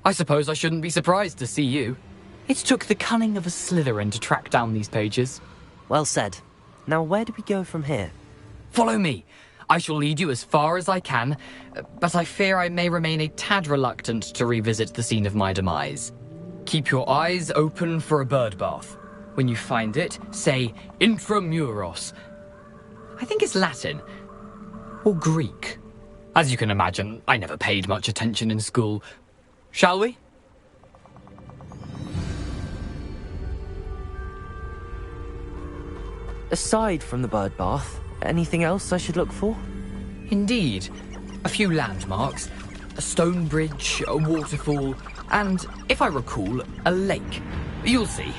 I suppose I shouldn't be surprised to see you. It took the cunning of a Slytherin to track down these pages. Well said. Now where do we go from here? Follow me. I shall lead you as far as I can, but I fear I may remain a tad reluctant to revisit the scene of my demise. Keep your eyes open for a bird bath. When you find it, say intramuros. I think it's Latin. Or Greek. As you can imagine, I never paid much attention in school. Shall we? Aside from the bird bath, anything else I should look for? Indeed. A few landmarks. A stone bridge, a waterfall, and, if I recall, a lake. You'll see.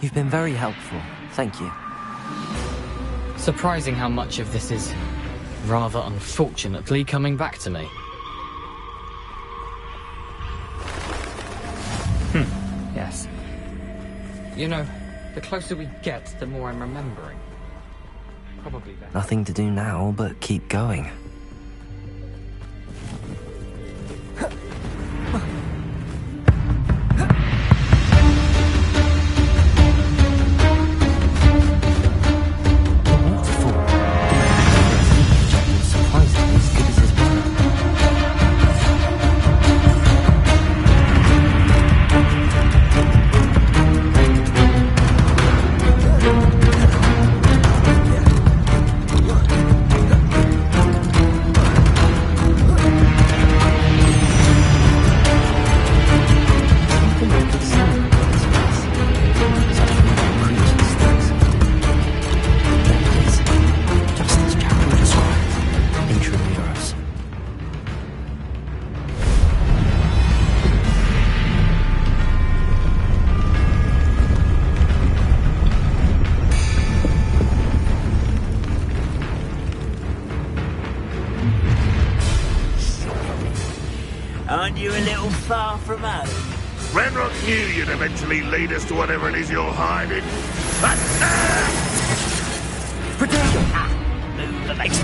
You've been very helpful. Thank you. Surprising how much of this is, rather unfortunately, coming back to me. Yes. You know, the closer we get, the more I'm remembering. Probably better. Nothing to do now but keep going. Aren't you a little far from home? Ranrock knew you'd eventually lead us to whatever it is you're hiding. Move the legs.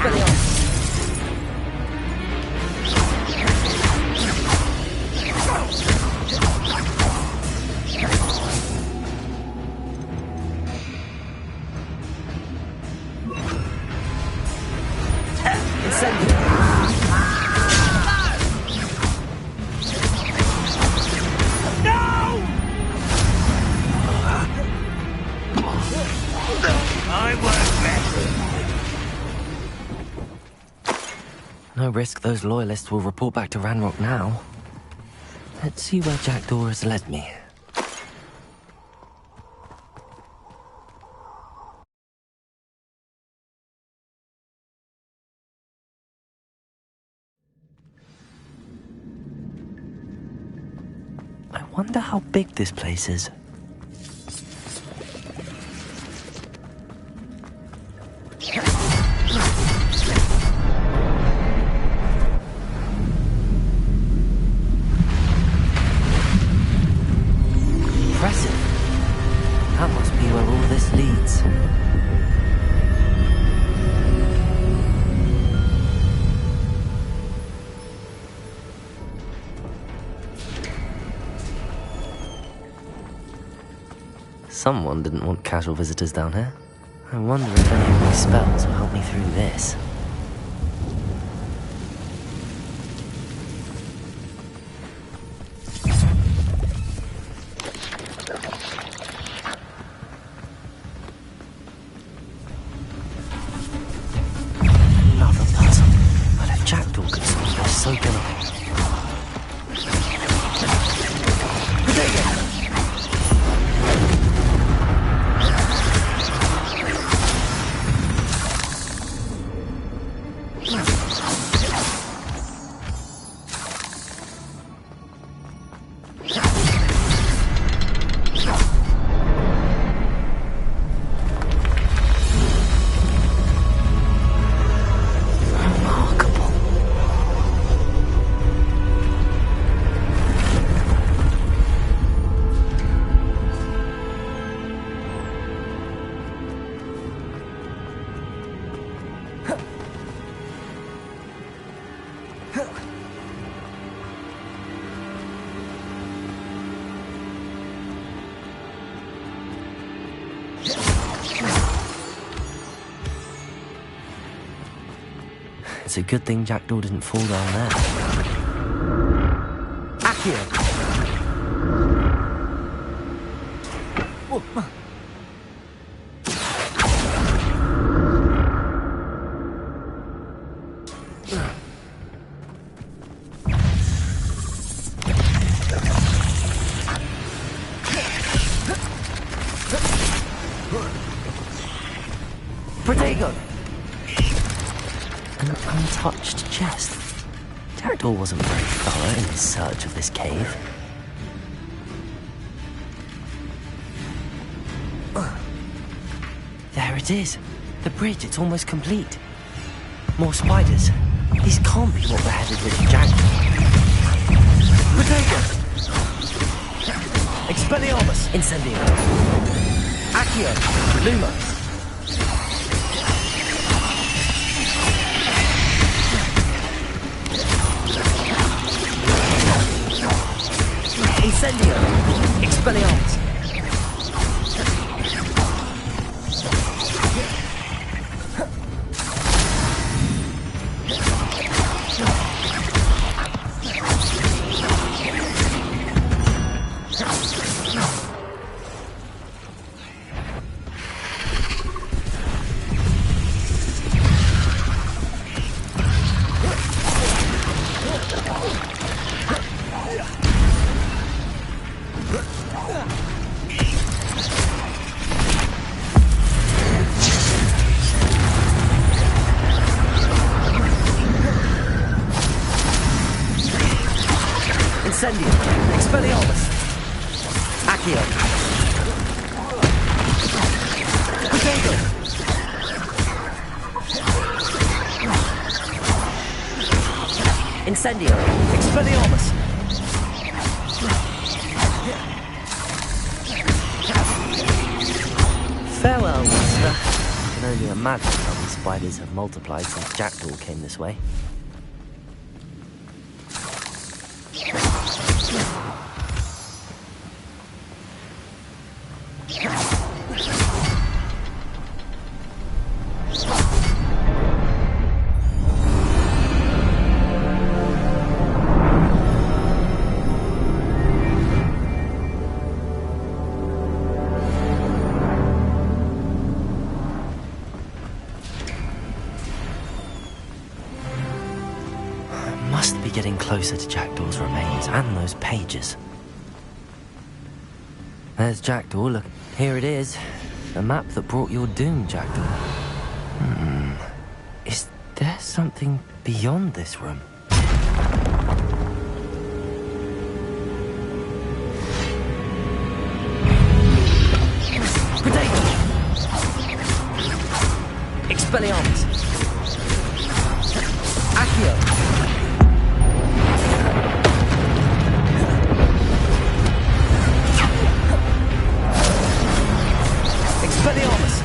No risk those loyalists will report back to Ranrock now. Let's see where Jackdaw has led me. I wonder how big this place is. That must be where all this leads. Someone didn't want casual visitors down here. I wonder if any of my spells will help me through this. It's a good thing Jackdaw didn't fall down there. Accio! Protego! An untouched chest. Jackdaw wasn't very thorough in his search of this cave. There it is. The bridge, it's almost complete. More spiders. These can't be what we're headed with Jackdaw. Protego! Expelliarmus! Incendio! Accio! Luma! Incendio! Expelliarmus! Incendio! Expelliarmus! Accio! Protego! Incendio! Expelliarmus! Farewell, monster. I can only imagine how these spiders have multiplied since Jackdaw came this way. Must be getting closer to Jackdaw's remains and those pages. There's Jackdaw, look, here it is. The map that brought your doom, Jackdaw. Is there something beyond this room? Protego! Expelliarmus! Accio! Expelliarmus!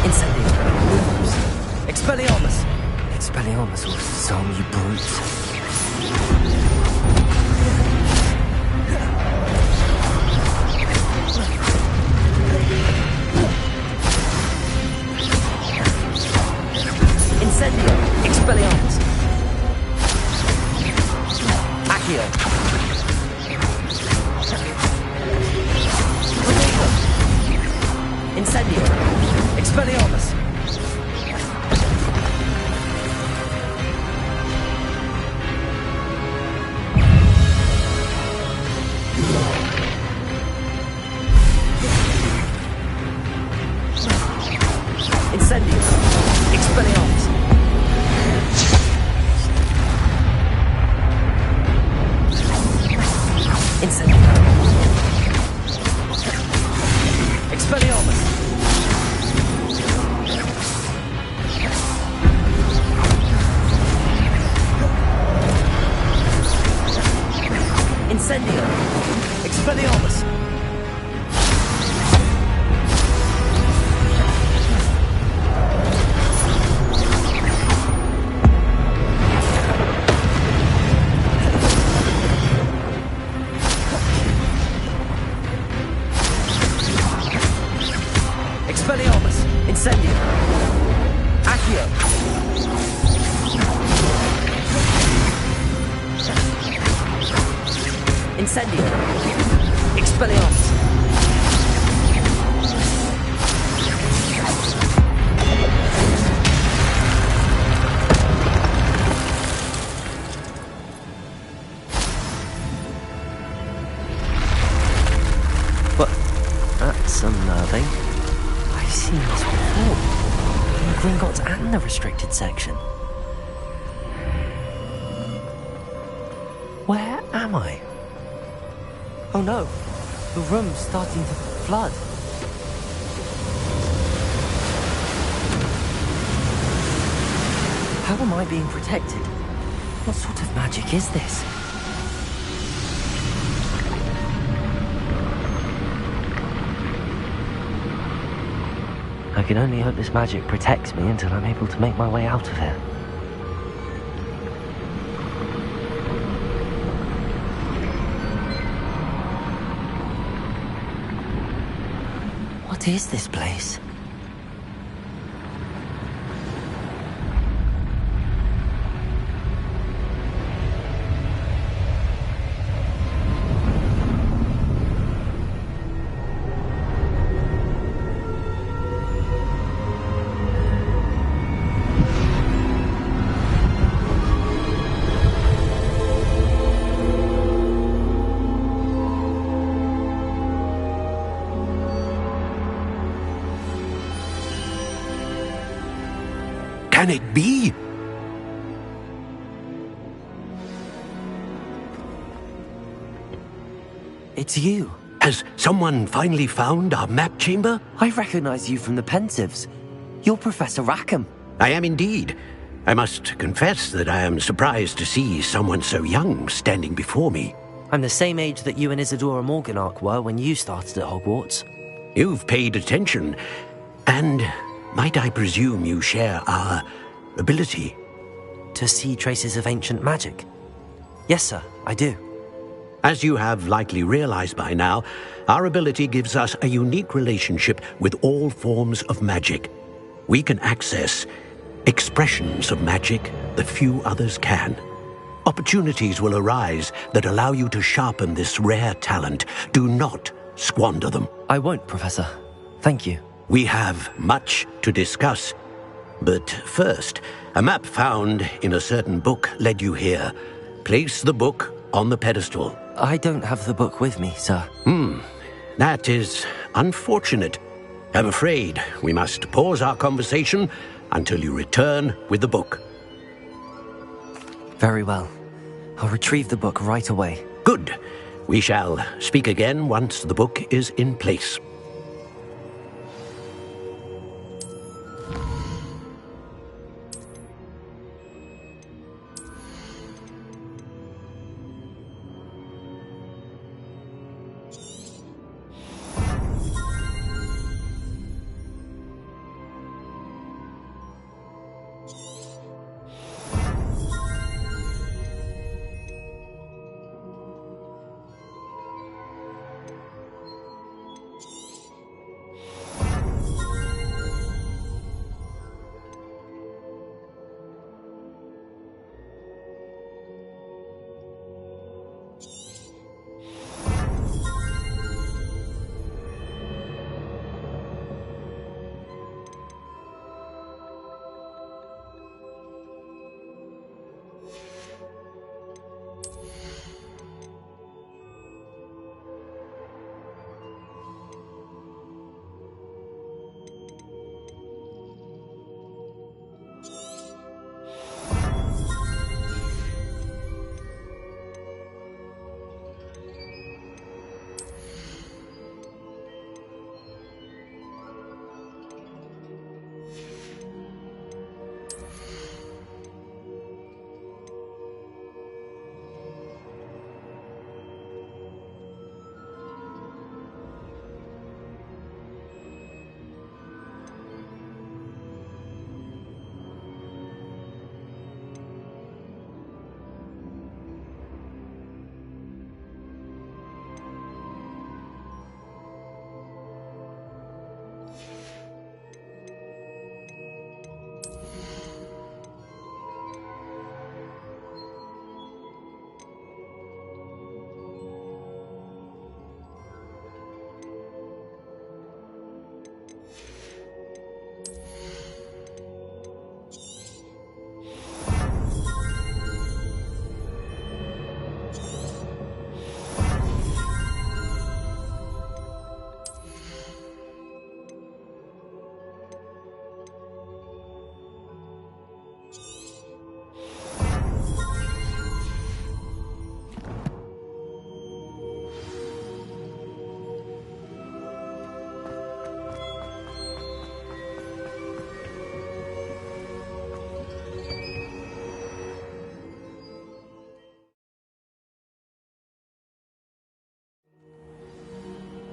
Incendio! Expelliarmus! Expelliarmus will disarm you brutes. Incendio! Expelliarmus! Accio! Protego! Incendio! Expelliarmus! Incendio! Expelliarmus! Incendio! Expelliarmus! Incendio! Expelliarmus! Expelliarmus! Incendio! Accio! Incendio! Expelliarmus! But that's unnerving. I've seen this before. In the Gringotts and the restricted section. Where am I? Oh no, the room's starting to flood. How am I being protected? What sort of magic is this? I can only hope this magic protects me until I'm able to make my way out of here. What is this place? Can it be? It's you. Has someone finally found our map chamber? I recognize you from the Pensives. You're Professor Rackham. I am indeed. I must confess that I am surprised to see someone so young standing before me. I'm the same age that you and Isadora Morganach were when you started at Hogwarts. You've paid attention, and might I presume you share our ability? To see traces of ancient magic? Yes, sir, I do. As you have likely realized by now, our ability gives us a unique relationship with all forms of magic. We can access expressions of magic that few others can. Opportunities will arise that allow you to sharpen this rare talent. Do not squander them. I won't, Professor. Thank you. We have much to discuss. But first, a map found in a certain book led you here. Place the book on the pedestal. I don't have the book with me, sir. That is unfortunate. I'm afraid we must pause our conversation until you return with the book. Very well. I'll retrieve the book right away. Good. We shall speak again once the book is in place.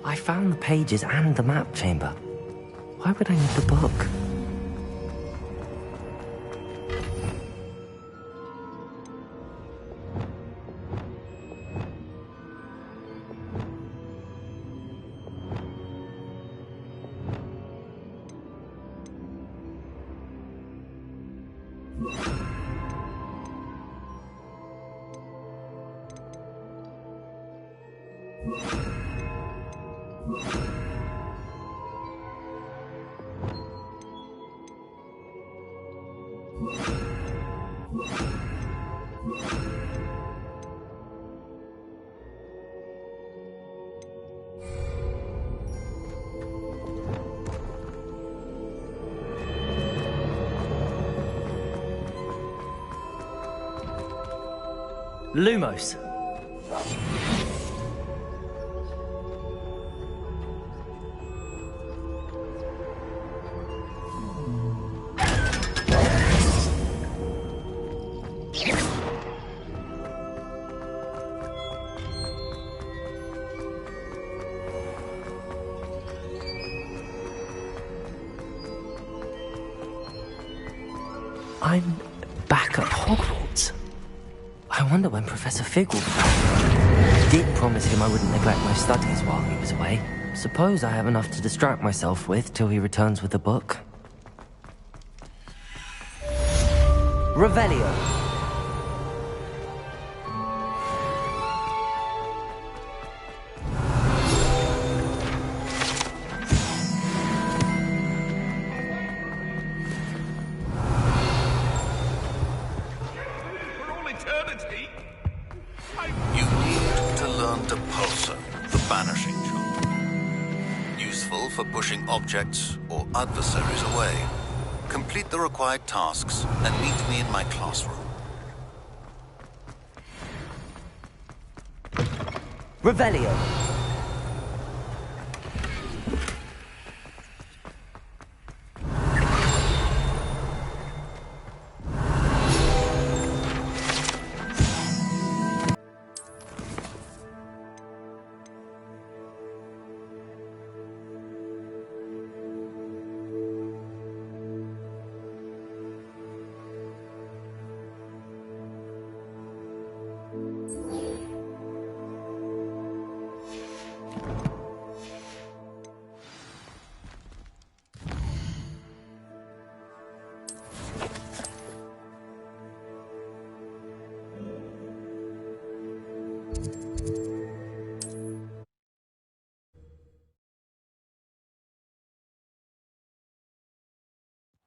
I found the pages and the map chamber. Why would I need the book? Lumos. I'm back at Hogwarts. I wonder when Professor Fig will be back. I did promise him I wouldn't neglect my studies while he was away. Suppose I have enough to distract myself with till he returns with the book. Revelio. Objects or adversaries away. Complete the required tasks and meet me in my classroom. Revelio.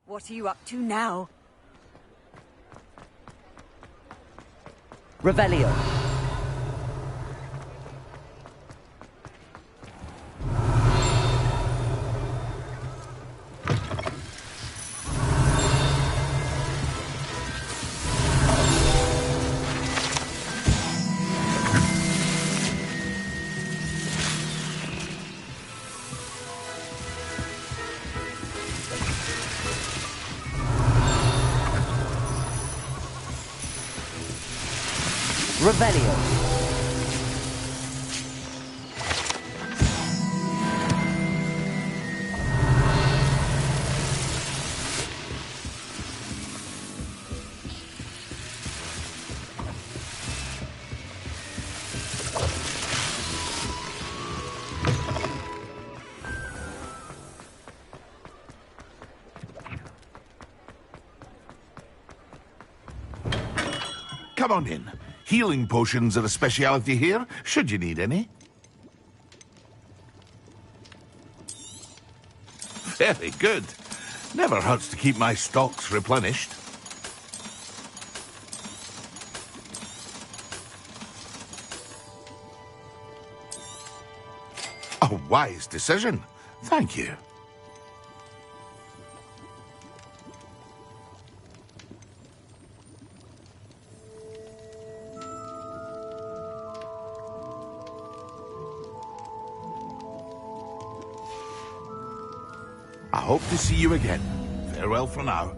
What are you up to now? Revelio. Revelio. Come on in. Healing potions are a speciality here, should you need any. Very good. Never hurts to keep my stocks replenished. A wise decision. Thank you. I hope to see you again. Farewell for now.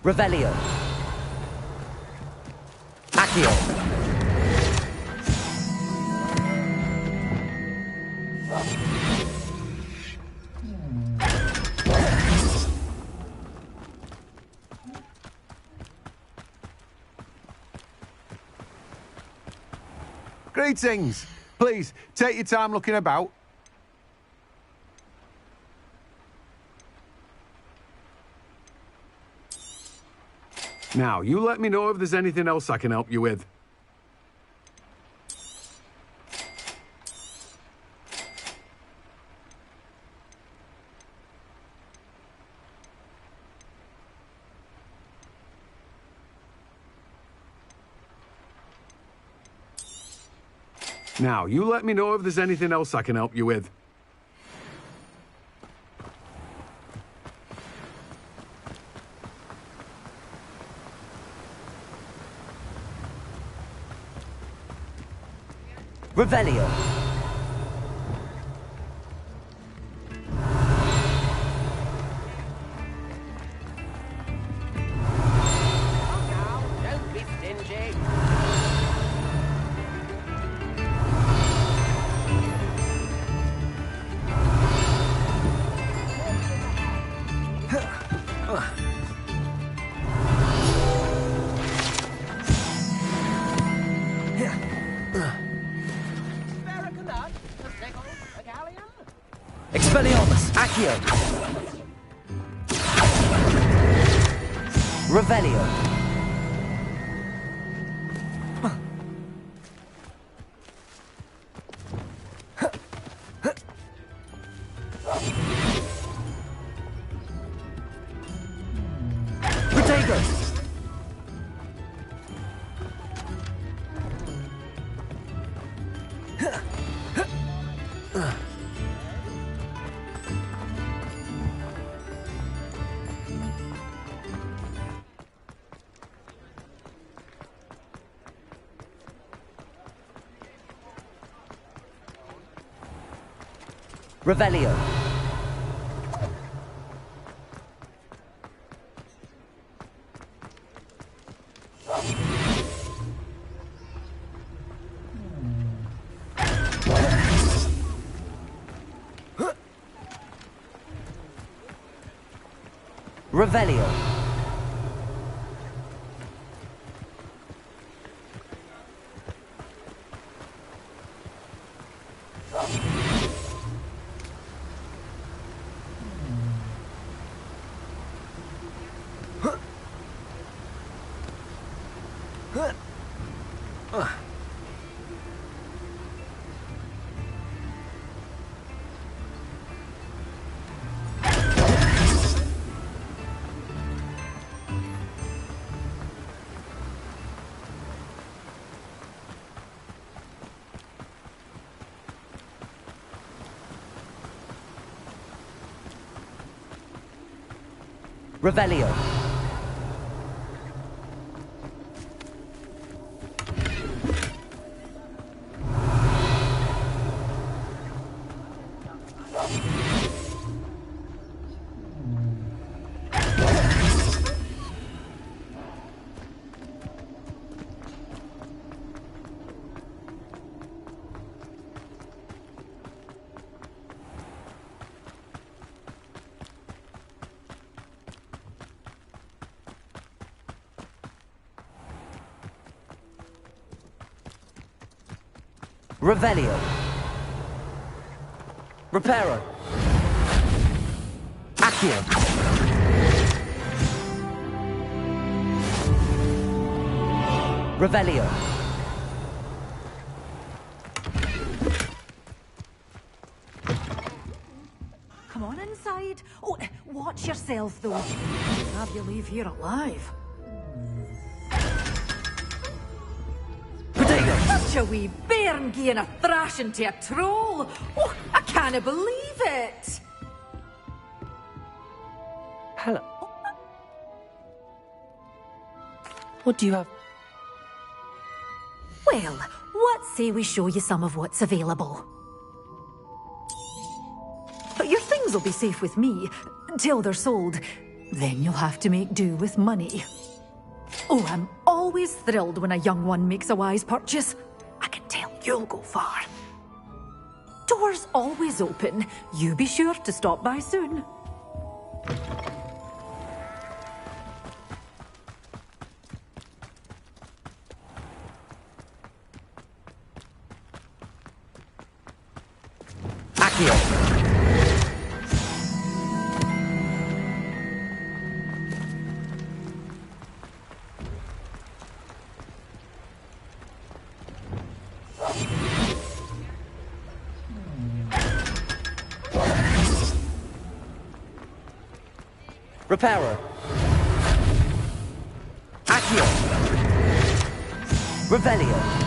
Revelio. Accio. Greetings. Please, take your time looking about. Now, you let me know if there's anything else I can help you with. Now, you let me know if there's anything else I can help you with. Revelio. Don't be stingy. Expelliarmus. Accio. Revelio. Protego. Revelio. Revelio. Revelio. Revelio. Reparo. Accio. Revelio. Come on inside. Oh, watch yourself, though. Have you leave here alive. Such a wee bairn gieing a thrashing to a troll. Oh, I can't believe it. Hello. What do you have? Well, what say we show you some of what's available? But your things will be safe with me, till they're sold. Then you'll have to make do with money. Oh, I'm always thrilled when a young one makes a wise purchase. I can tell you'll go far. Doors always open. You be sure to stop by soon. Accio. Reparo. Accio. Revelio.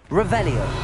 Revelio.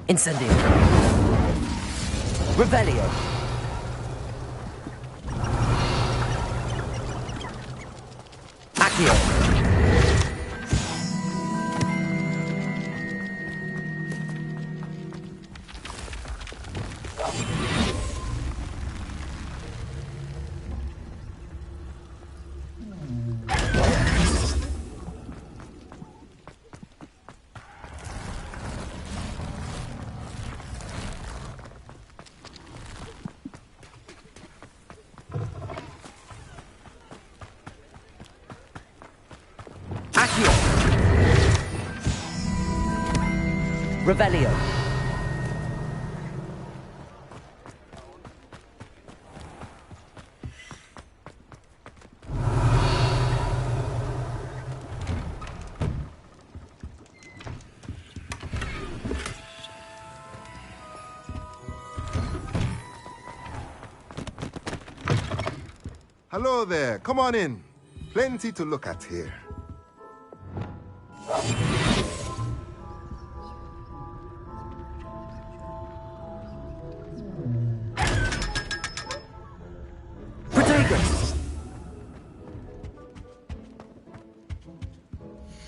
Incendio. Revelio. Accio. Revelio. Hello there. Come on in. Plenty to look at here.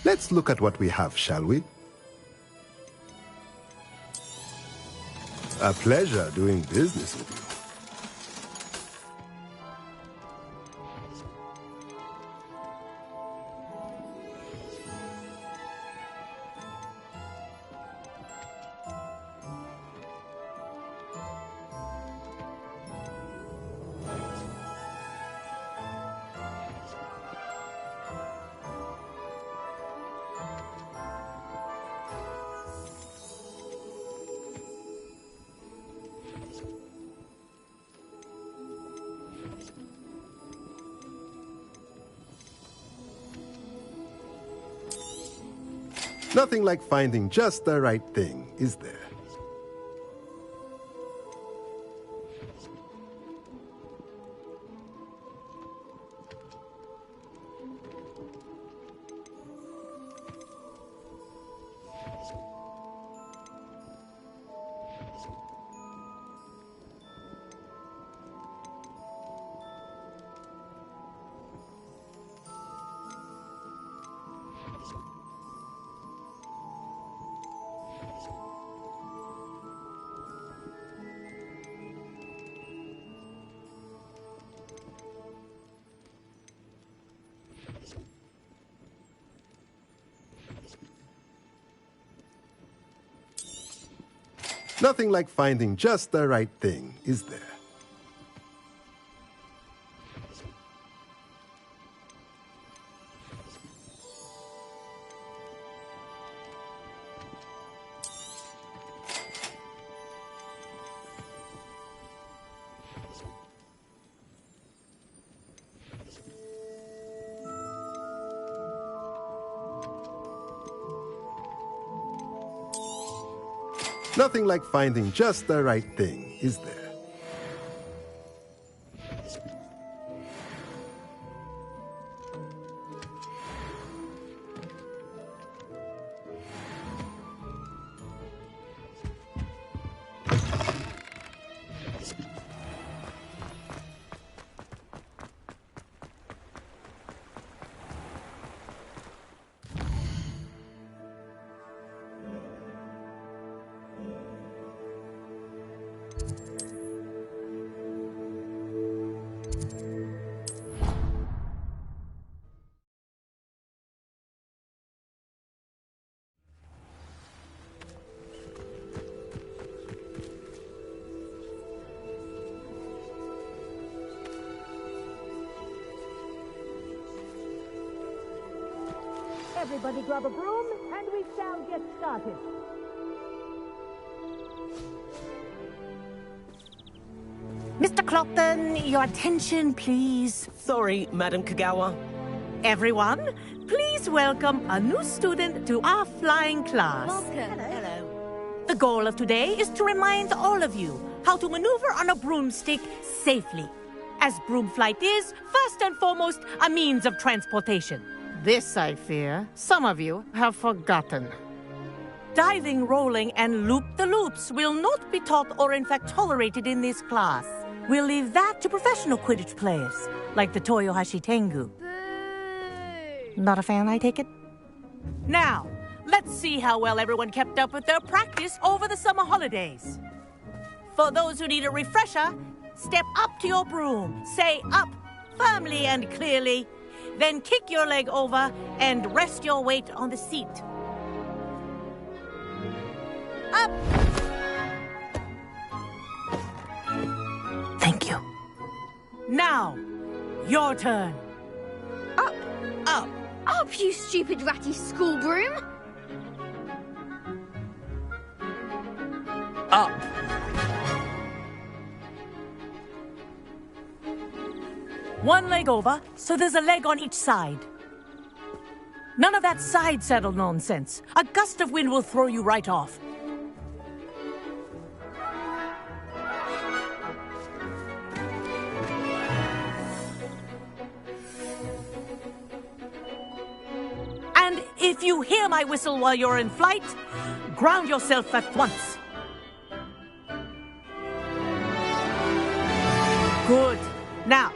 Let's look at what we have, shall we? A pleasure doing business with you. Nothing like finding just the right thing, is there? Nothing like finding just the right thing, is there? Nothing like finding just the right thing, is there? Everybody grab a broom, and we shall get started. Mr. Clopton, your attention, please. Sorry, Madam Kagawa. Everyone, please welcome a new student to our flying class. Welcome. Hello. The goal of today is to remind all of you how to maneuver on a broomstick safely, as broom flight is, first and foremost, a means of transportation. This, I fear, some of you have forgotten. Diving, rolling, and loop-the-loops will not be taught or in fact tolerated in this class. We'll leave that to professional Quidditch players, like the Toyohashi Tengu. Boo! Not a fan, I take it? Now, let's see how well everyone kept up with their practice over the summer holidays. For those who need a refresher, step up to your broom, say up firmly and clearly, then kick your leg over and rest your weight on the seat. Up! Thank you. Now, your turn. Up! Up! Up, you stupid ratty school broom! Up! One leg over, so there's a leg on each side. None of that side saddle nonsense. A gust of wind will throw you right off. And if you hear my whistle while you're in flight, ground yourself at once. Good. Now,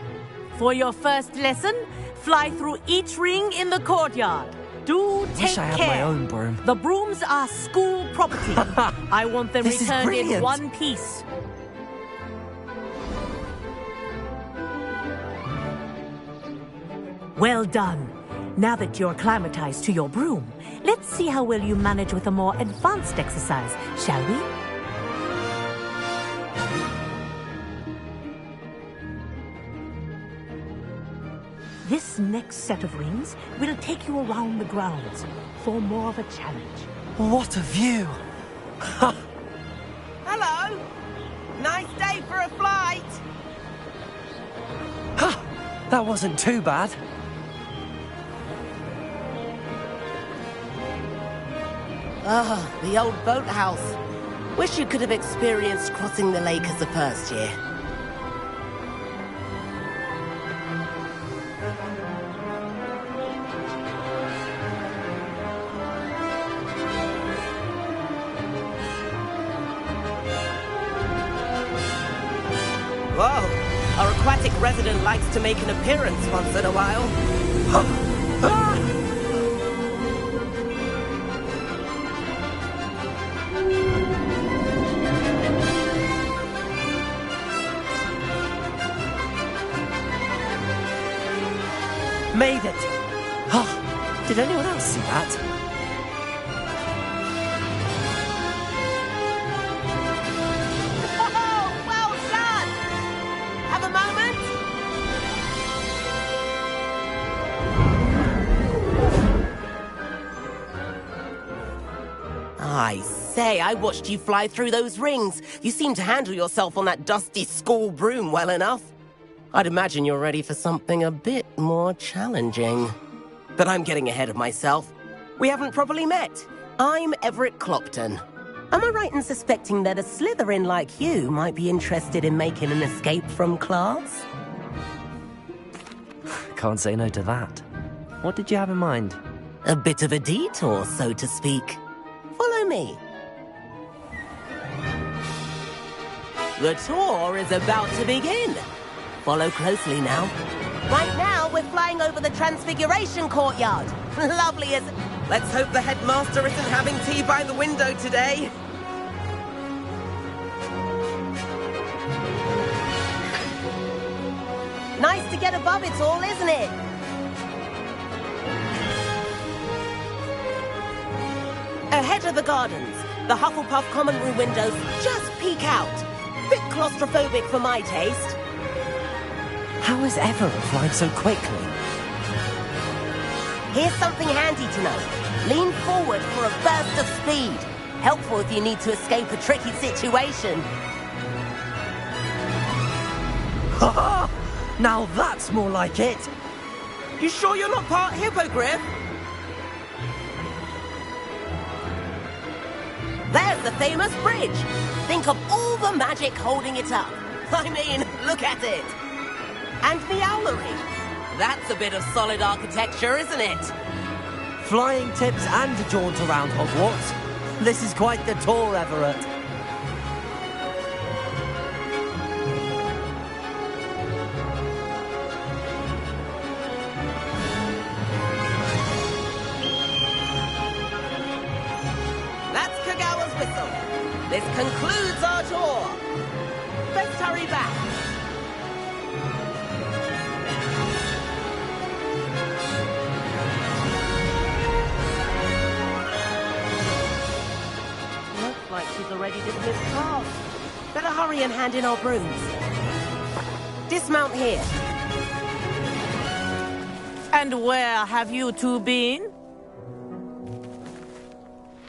for your first lesson, fly through each ring in the courtyard. Do take Wish I had care. my own broom. The brooms are school property. I want them This is returned in brilliant. one piece. Well done. Now that you're acclimatized to your broom, let's see how well you manage with a more advanced exercise, shall we? This next set of rings will take you around the grounds for more of a challenge. What a view! Hello. Nice day for a flight. Ha! That wasn't too bad. Ah, the old boathouse. Wish you could have experienced crossing the lake as a first year. Whoa, our aquatic resident likes to make an appearance once in a while. Made it! Oh, did anyone else see that? I say, I watched you fly through those rings. You seem to handle yourself on that dusty school broom well enough. I'd imagine you're ready for something a bit more challenging. But I'm getting ahead of myself. We haven't properly met. I'm Everett Clopton. Am I right in suspecting that a Slytherin like you might be interested in making an escape from class? Can't say no to that. What did you have in mind? A bit of a detour, so to speak. Follow me. The tour is about to begin. Follow closely now. Right now, we're flying over the Transfiguration Courtyard. Lovely as... Let's hope the headmaster isn't having tea by the window today. Nice to get above it all, isn't it? Ahead of the gardens, the Hufflepuff common room windows just peek out. Bit claustrophobic for my taste. How is Everett flying so quickly? Here's something handy to know. Lean forward for a burst of speed. Helpful if you need to escape a tricky situation. Ha! Now that's more like it! You sure you're not part hippogriff? There's the famous bridge. Think of all the magic holding it up. I mean, look at it. And the owlery. That's a bit of solid architecture, isn't it? Flying tips and a jaunt around Hogwarts. This is quite the tour, Everett. That's Kagawa's whistle. This concludes our tour. Let's hurry back. Like she's already dismissed class. Better hurry and hand in our brooms. Dismount here. And where have you two been?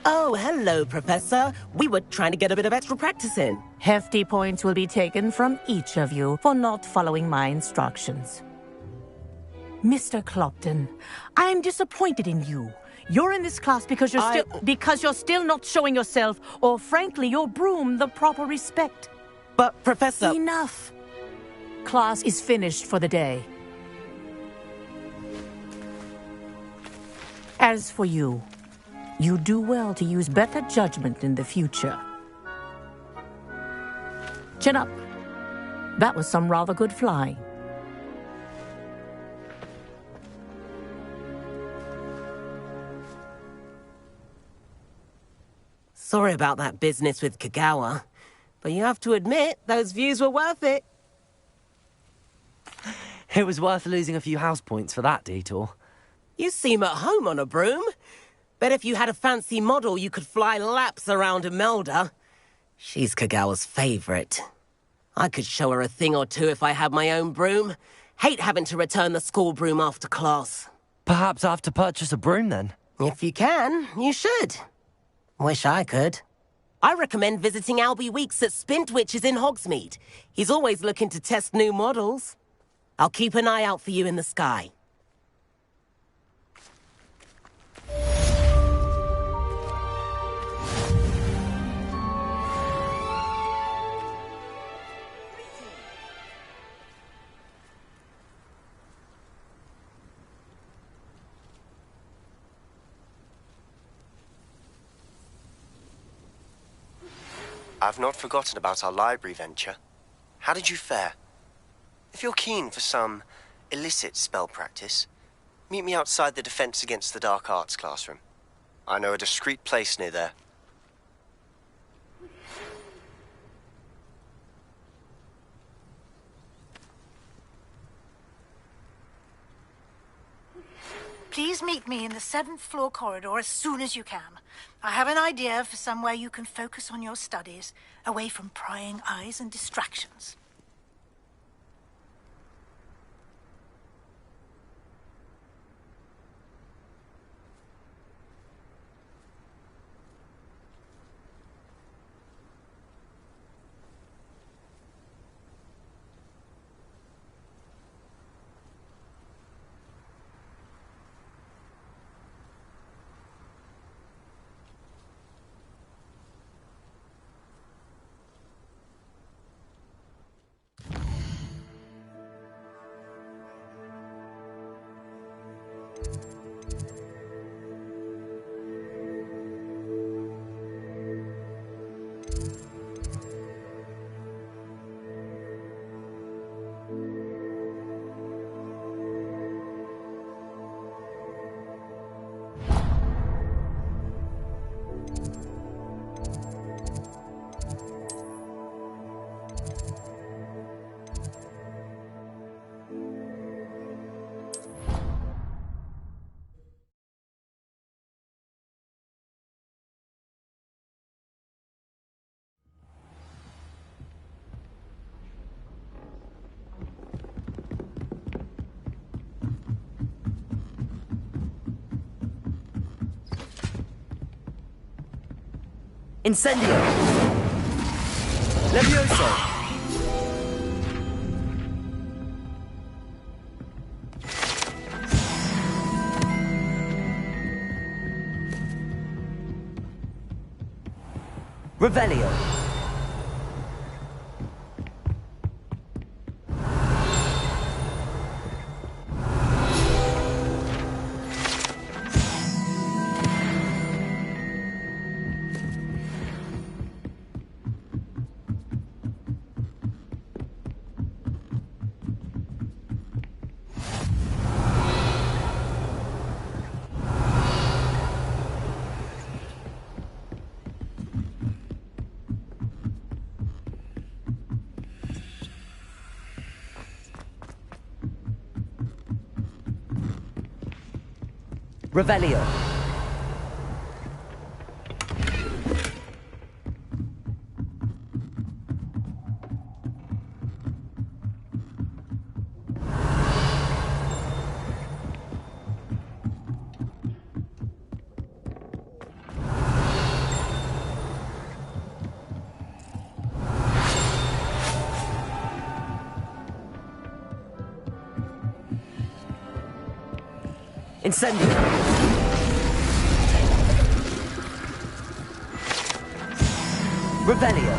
Oh, hello, Professor. We were trying to get a bit of extra practice in. Hefty points will be taken from each of you for not following my instructions. Mr. Clopton, I'm disappointed in you. You're in this class because you're still not showing yourself, or frankly, your broom the proper respect. But, Professor... Enough. Class is finished for the day. As for you, you do well to use better judgment in the future. Chin up. That was some rather good flying. Sorry about that business with Kagawa, but you have to admit, those views were worth it. It was worth losing a few house points for that detour. You seem at home on a broom. Bet if you had a fancy model, you could fly laps around Imelda. She's Kagawa's favorite. I could show her a thing or two if I had my own broom. Hate having to return the school broom after class. Perhaps I have to purchase a broom then? If you can, you should. Wish I could. I recommend visiting Albie Weeks at Spintwitches in Hogsmeade. He's always looking to test new models. I'll keep an eye out for you in the sky. I've not forgotten about our library venture. How did you fare? If you're keen for some illicit spell practice, meet me outside the Defense Against the Dark Arts classroom. I know a discreet place near there. Please meet me in the 7th floor corridor as soon as you can. I have an idea for somewhere you can focus on your studies, away from prying eyes and distractions. Incendio! Levioso! Revelio! Revelio. Incendio! Revelio!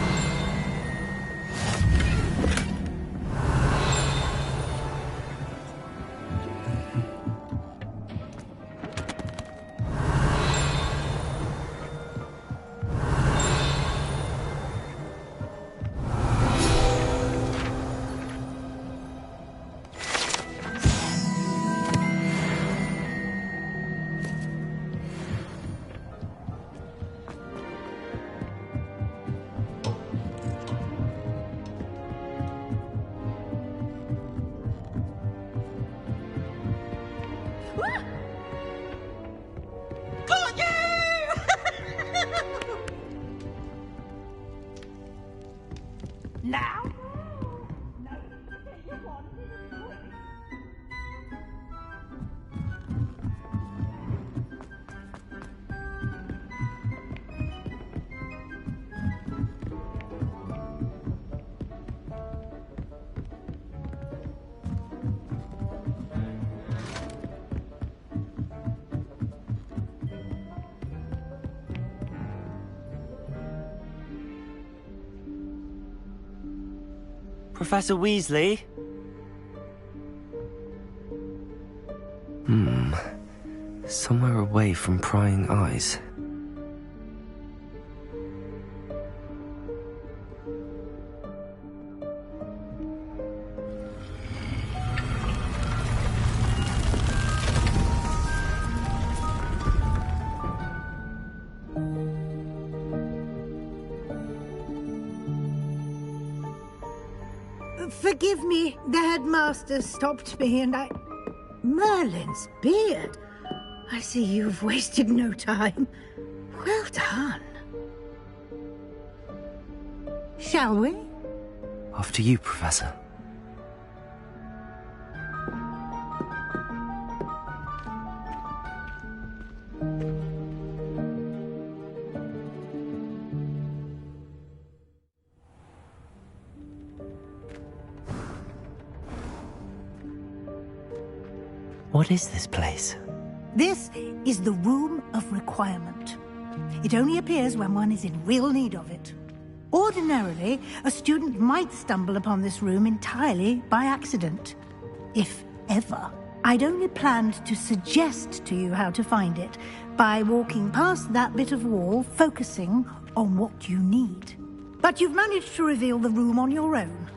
Now? Professor Weasley? Somewhere away from prying eyes. Forgive me, the headmaster stopped me and I... Merlin's beard. I see you've wasted no time. Well done. Shall we? After you, Professor. What is this place? This is the Room of Requirement. It only appears when one is in real need of it. Ordinarily, a student might stumble upon this room entirely by accident. If ever. I'd only planned to suggest to you how to find it by walking past that bit of wall, focusing on what you need. But you've managed to reveal the room on your own.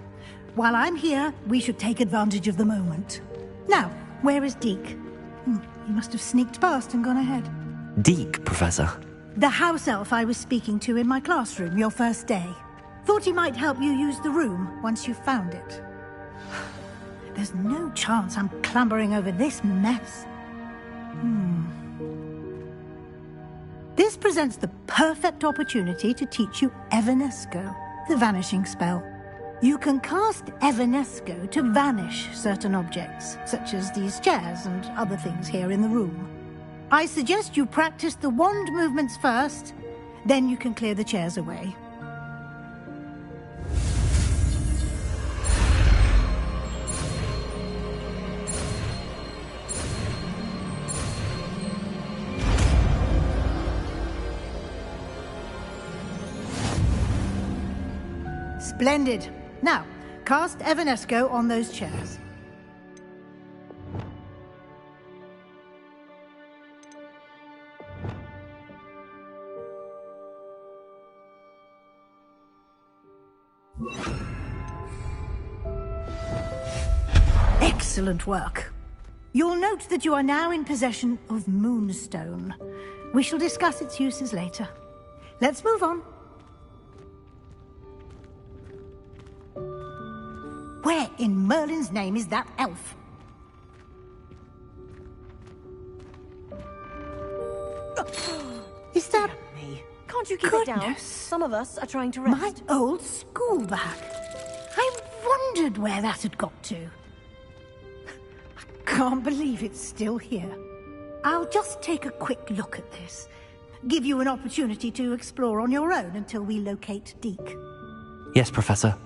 While I'm here, we should take advantage of the moment. Now, where is Deke? He must have sneaked past and gone ahead. Deke, Professor. The house elf I was speaking to in my classroom your first day. Thought he might help you use the room once you found it. There's no chance I'm clambering over this mess. This presents the perfect opportunity to teach you Evanesco, the vanishing spell. You can cast Evanesco to vanish certain objects, such as these chairs and other things here in the room. I suggest you practice the wand movements first, Then you can clear the chairs away. Splendid. Now, cast Evanesco on those chairs. Excellent work. You'll note that you are now in possession of Moonstone. We shall discuss its uses later. Let's move on. Where in Merlin's name is that elf? Is that me? Can't you keep it down? Some of us are trying to rest. My old school bag. I wondered where that had got to. I can't believe it's still here. I'll just take a quick look at this. Give you an opportunity to explore on your own until we locate Deke. Yes, Professor.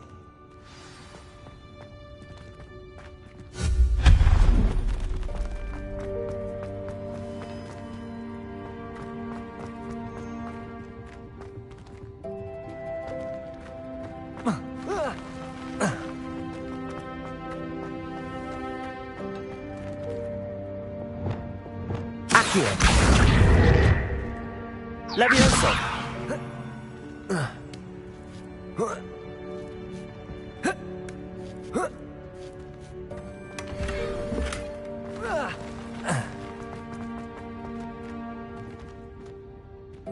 Levioso.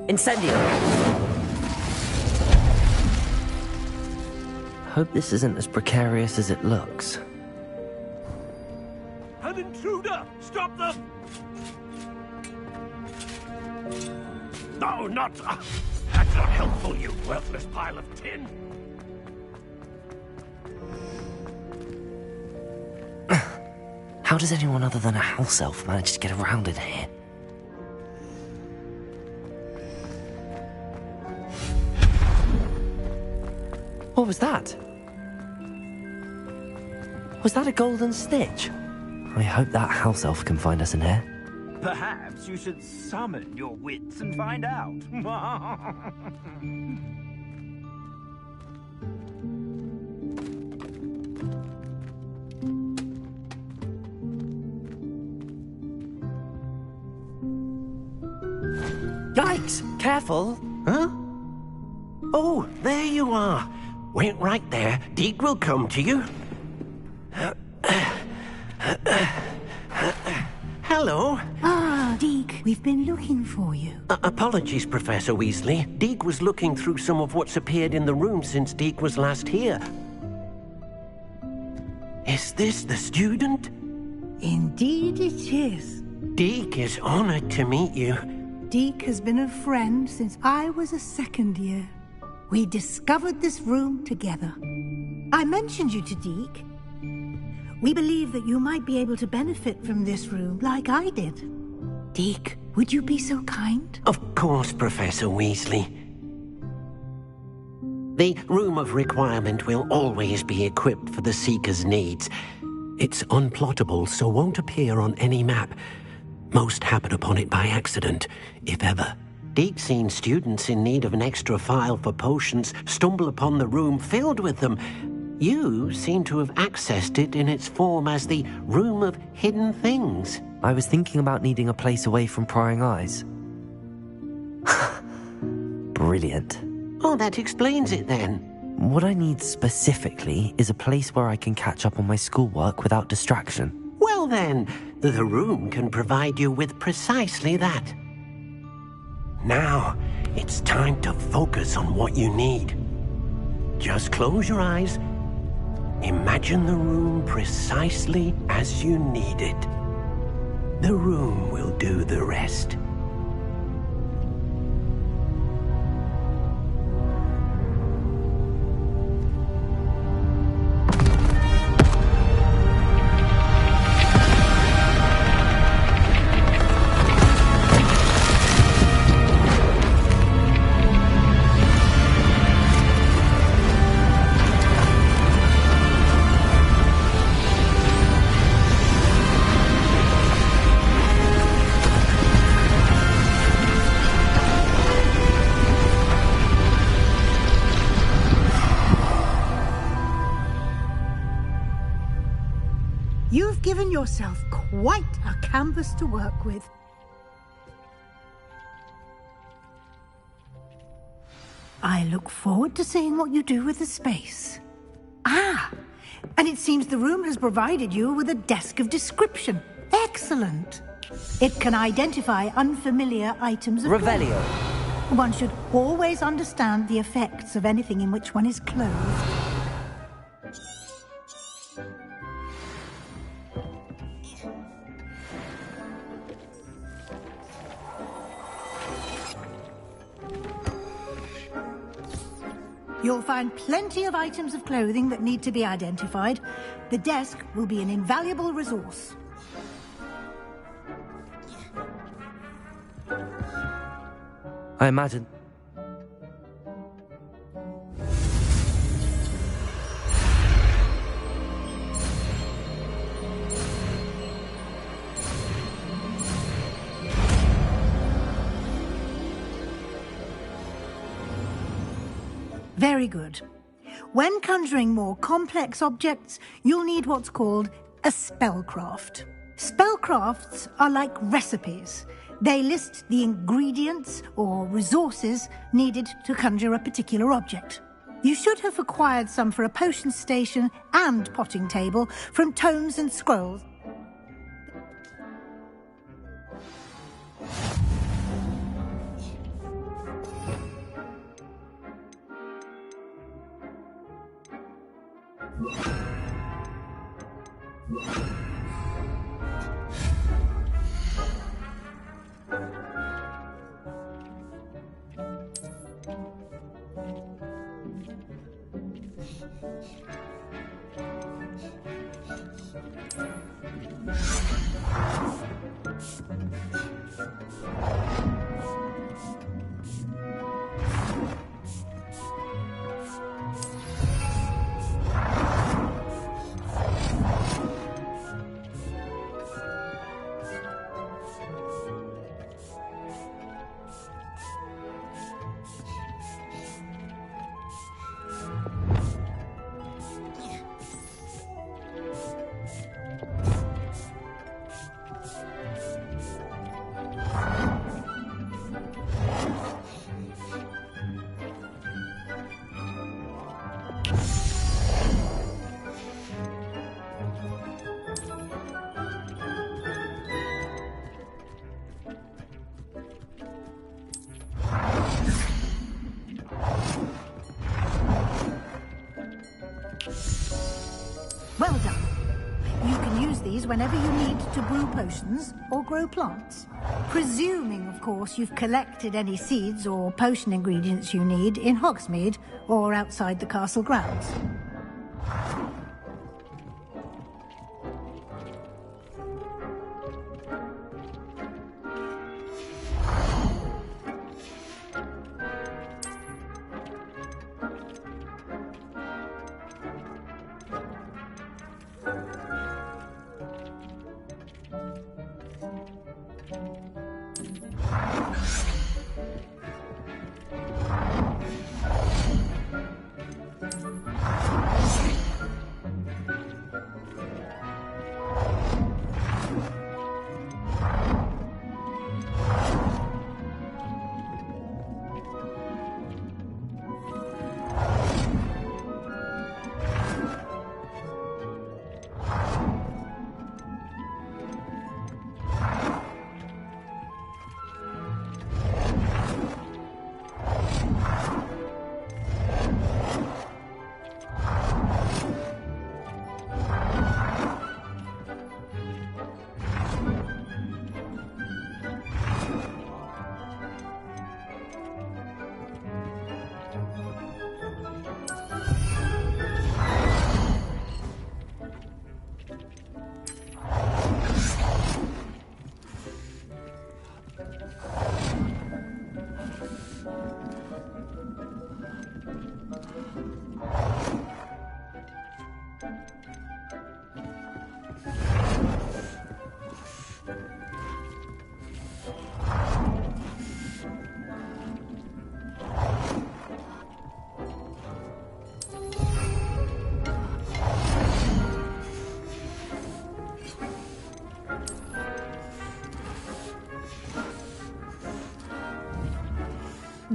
Incendio. Hope this isn't as precarious as it looks. An intruder! Stop them! No, not... that's not helpful, you worthless pile of tin. How does anyone other than a house elf manage to get around in here? What was that? Was that a golden snitch? I hope that house elf can find us in here. Perhaps you should summon your wits and find out. Yikes! Careful! Huh? Oh, there you are. Wait right there. Deke will come to you. Hello. Ah, Deke, we've been looking for you. Apologies, Professor Weasley. Deke was looking through some of what's appeared in the room since Deke was last here. Is this the student? Indeed it is. Deke is honored to meet you. Deke has been a friend since I was a second year. We discovered this room together. I mentioned you to Deke. We believe that you might be able to benefit from this room like I did. Deke, would you be so kind? Of course, Professor Weasley. The Room of Requirement will always be equipped for the Seeker's needs. It's unplottable, so won't appear on any map. Most happen upon it by accident, if ever. Deke's seen students in need of an extra file for potions stumble upon the room filled with them. You seem to have accessed it in its form as the Room of Hidden Things. I was thinking about needing a place away from prying eyes. Brilliant. Oh, that explains it then. What I need specifically is a place where I can catch up on my schoolwork without distraction. Well then, the room can provide you with precisely that. Now, it's time to focus on what you need. Just close your eyes. Imagine the room precisely as you need it. The room will do the rest. given yourself quite a canvas to work with. I look forward to seeing what you do with the space. Ah, and it seems the room has provided you with a desk of description. Excellent. It can identify unfamiliar items of Revelio. clothing. One should always understand the effects of anything in which one is clothed. You'll find plenty of items of clothing that need to be identified. The desk will be an invaluable resource. I imagine. Very good. When conjuring more complex objects, you'll need what's called a spellcraft. Spellcrafts are like recipes. They list the ingredients or resources needed to conjure a particular object. You should have acquired some for a potion station and potting table from tomes and scrolls. Well done. You can use these whenever you need to brew potions or grow plants. Presuming, of course, you've collected any seeds or potion ingredients you need in Hogsmeade or outside the castle grounds.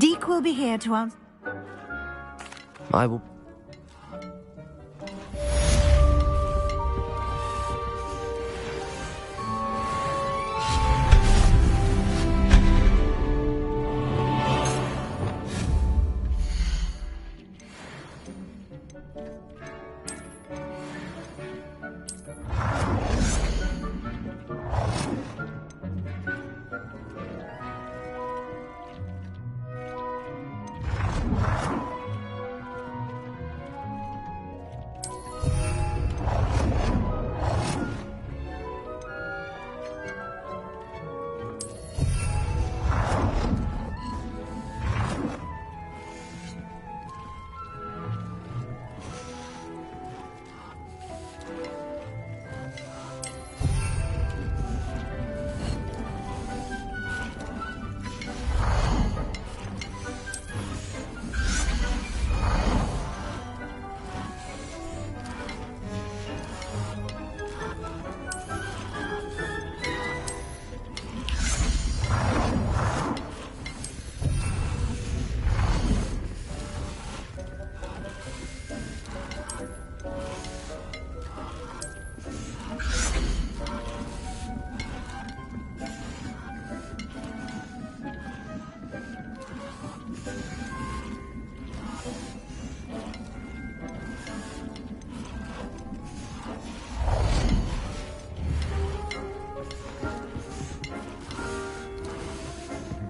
Deke will be here to answer. I will.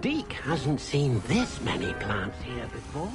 Deke hasn't seen this many plants here before.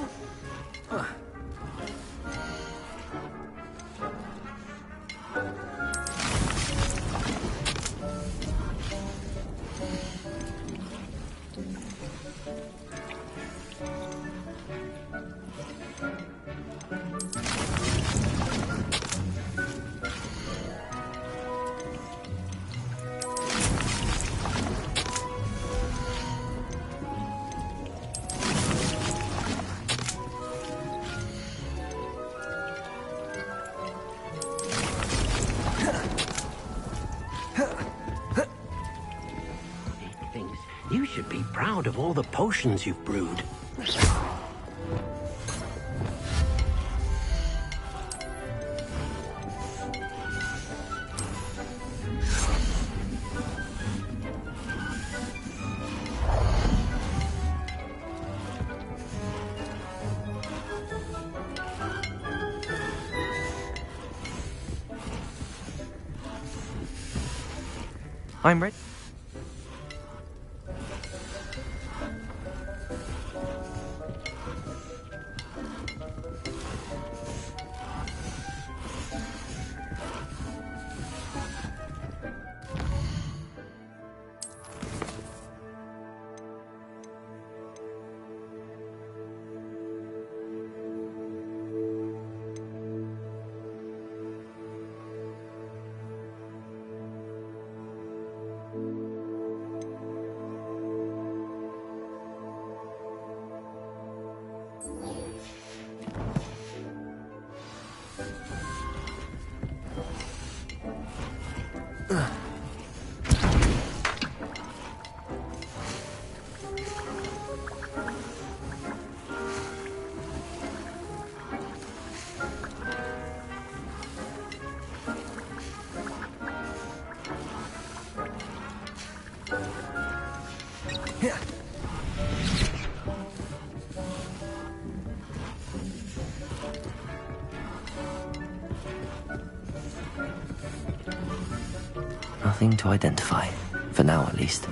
You should be proud of all the potions you've brewed. I'm ready. Nothing to identify, for now at least.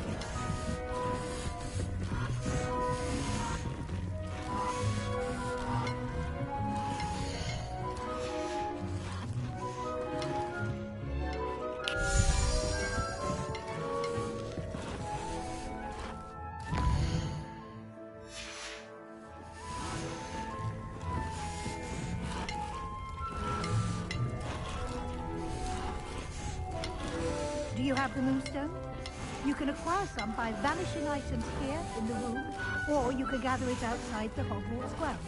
Do you have the moonstone? You can acquire some by vanishing items here in the room, or you can gather it outside the Hogwarts grounds.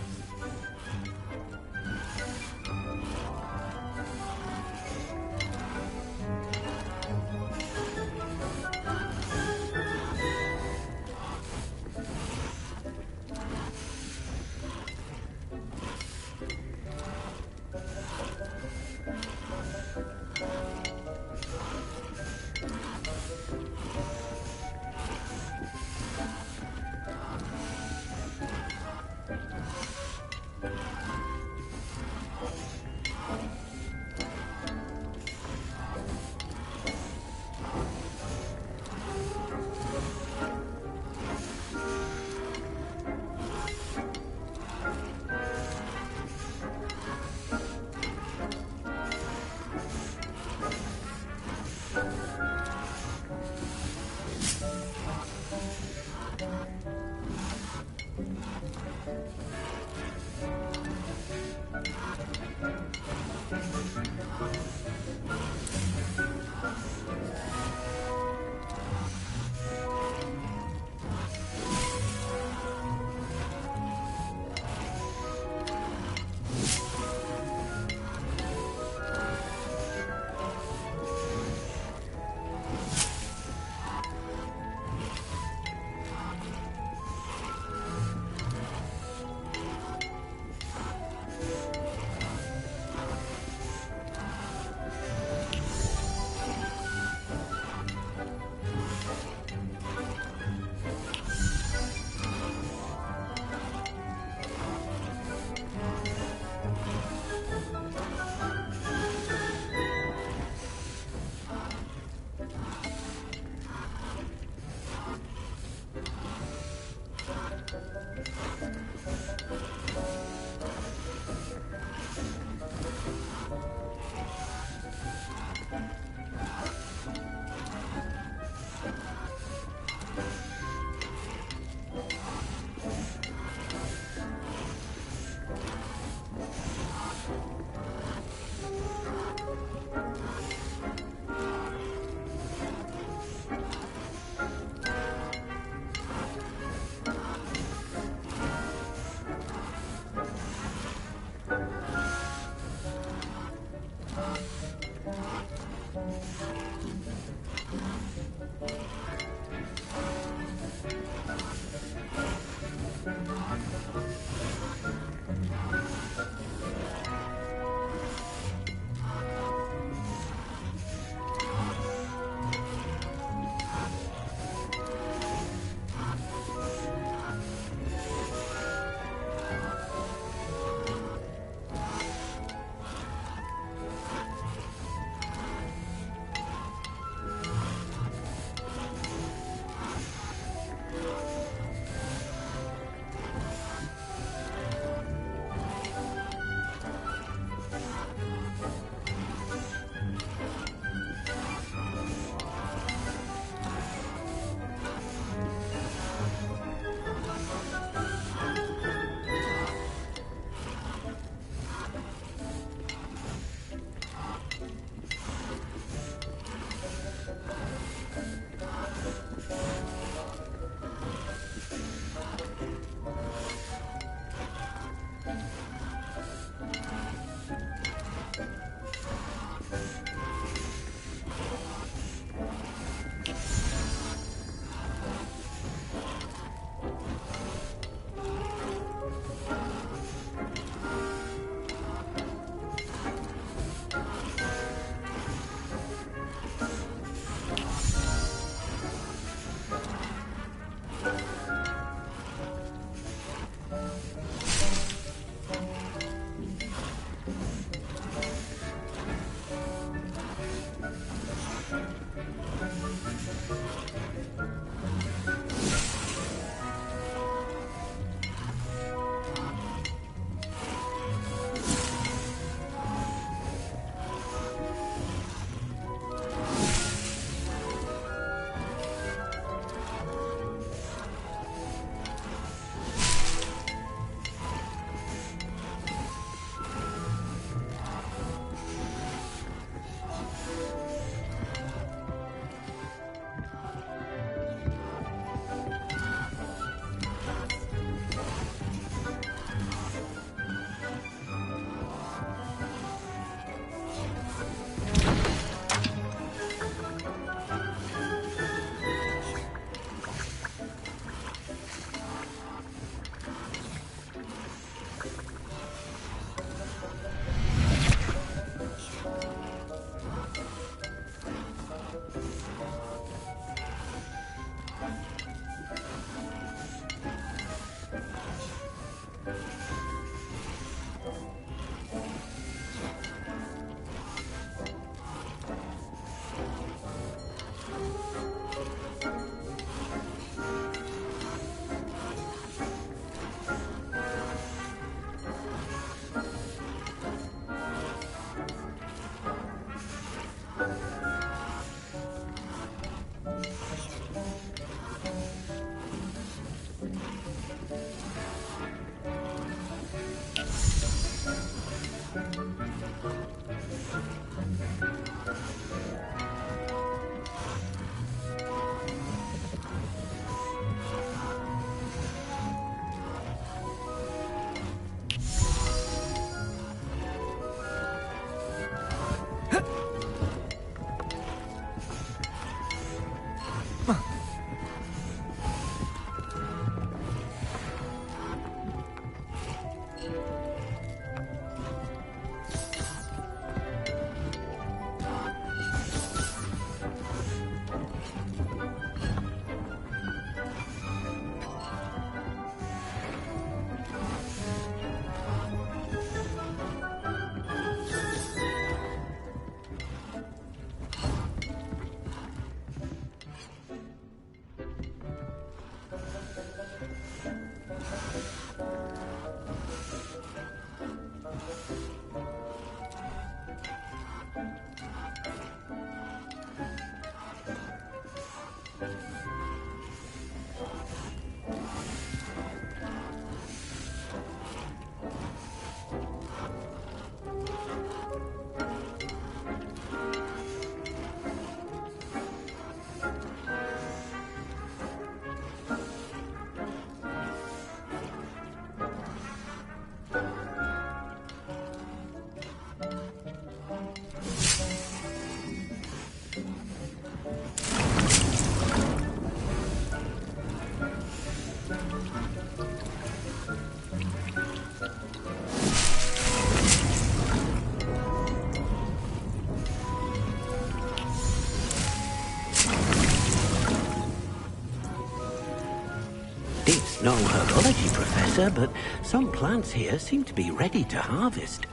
No herbology professor, but some plants here seem to be ready to harvest.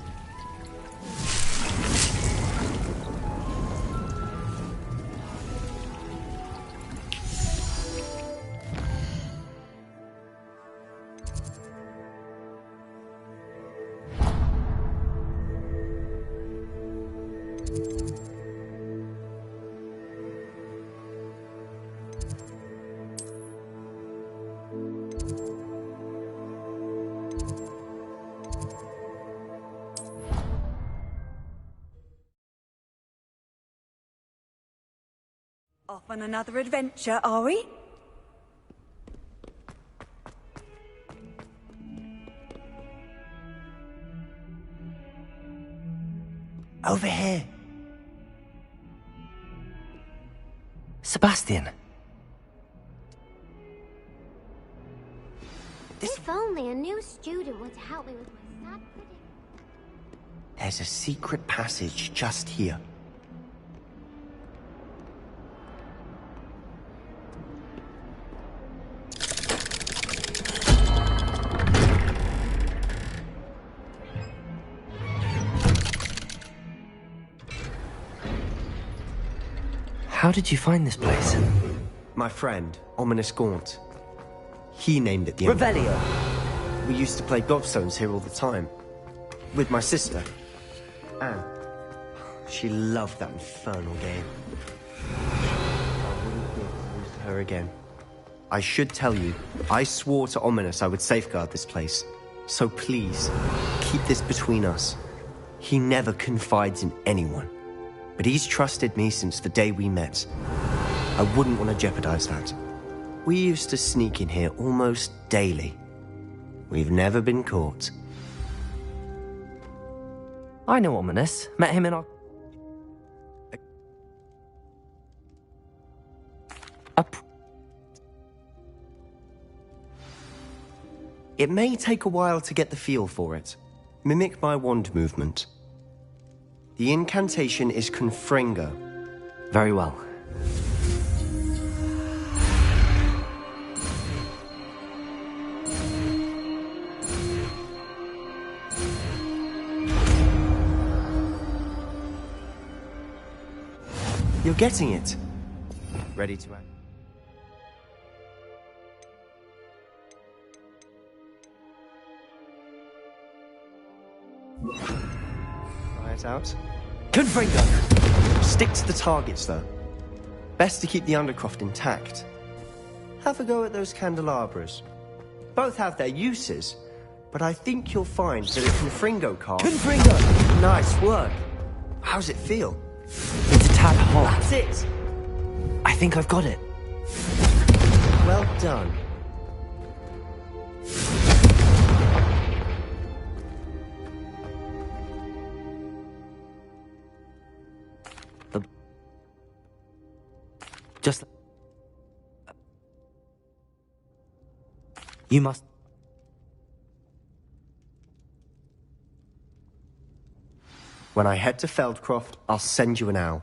Off on another adventure, are we? Over here. Sebastian. If only a new student were to help me with my sad prediction. There's a secret passage just here. How did you find this place? My friend, Ominous Gaunt. He named it the Revelio. We used to play gobstones here all the time. With my sister, Anne. She loved that infernal game. I wouldn't dare lose to her again. I should tell you, I swore to Ominous I would safeguard this place. So please, keep this between us. He never confides in anyone. But he's trusted me since the day we met. I wouldn't want to jeopardize that. We used to sneak in here almost daily. We've never been caught. I know Ominous. Met him in our... It may take a while to get the feel for it. Mimic my wand movement. The incantation is Confringo. Very well. You're getting it. Ready to act? Try it out. Confringo! Stick to the targets, though. Best to keep the undercroft intact. Have a go at those candelabras. Both have their uses, but I think you'll find that a Confringo card... Confringo! Nice work. How's it feel? It's a tad hot. That's it! I think I've got it. Well done. Just... You must... When I head to Feldcroft, I'll send you an owl.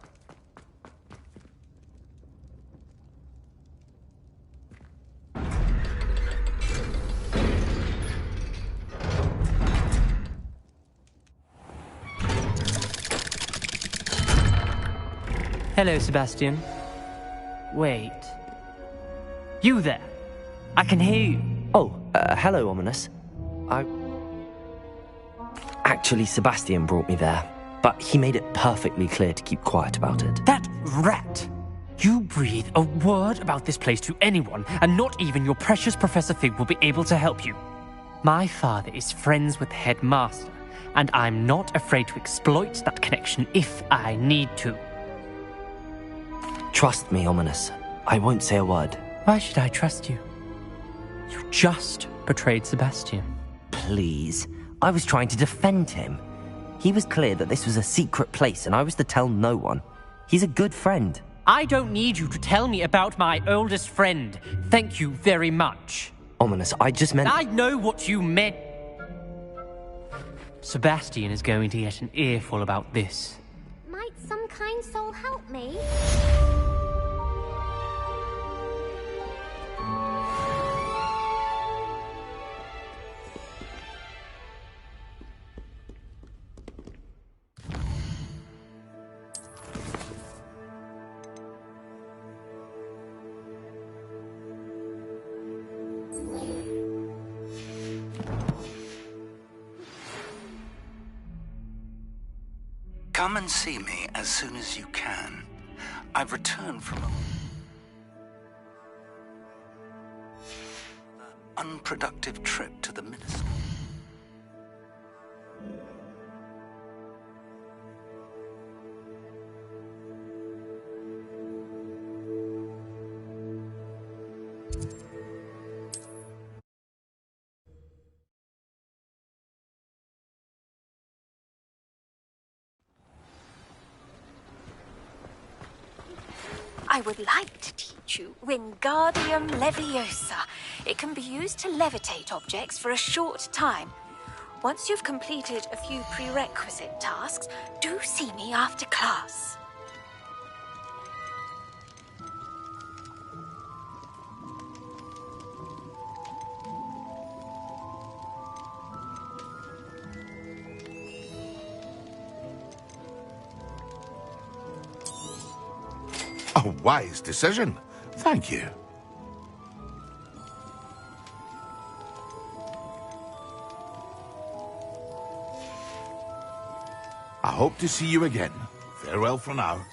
Hello, Sebastian. Wait. You there? I can hear you. Oh, hello, Ominous. Actually, Sebastian brought me there, but he made it perfectly clear to keep quiet about it. That rat! You breathe a word about this place to anyone, and not even your precious Professor Fig will be able to help you. My father is friends with the headmaster, and I'm not afraid to exploit that connection if I need to. Trust me, Ominous. I won't say a word. Why should I trust you? You just betrayed Sebastian. Please. I was trying to defend him. He was clear that this was a secret place, and I was to tell no one. He's a good friend. I don't need you to tell me about my oldest friend. Thank you very much. Ominous, I just meant... I know what you meant. Sebastian is going to get an earful about this. Might some kind soul help me? Come and see me as soon as you can. I've returned from an unproductive trip to the ministry. I would like to teach you Wingardium Leviosa. It can be used to levitate objects for a short time. Once you've completed a few prerequisite tasks, do see me after class. A wise decision. Thank you. I hope to see you again. Farewell for now.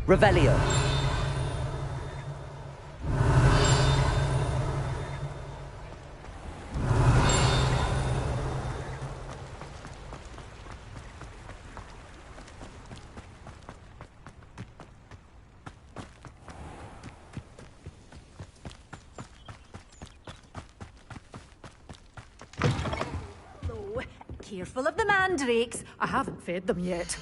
Revelio. Oh, careful of the mandrakes. I haven't fed them yet.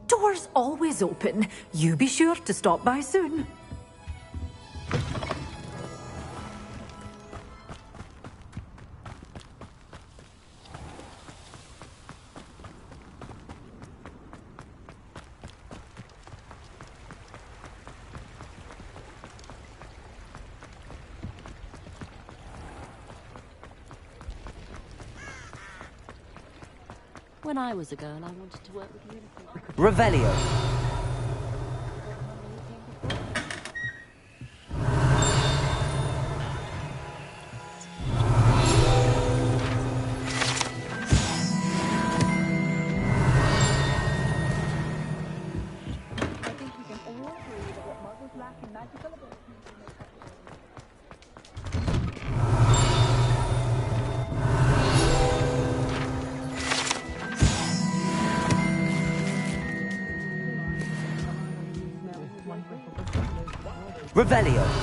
Doors always open. You be sure to stop by soon. When I was a girl, I wanted to work with unicorns. Revelio. Revelio.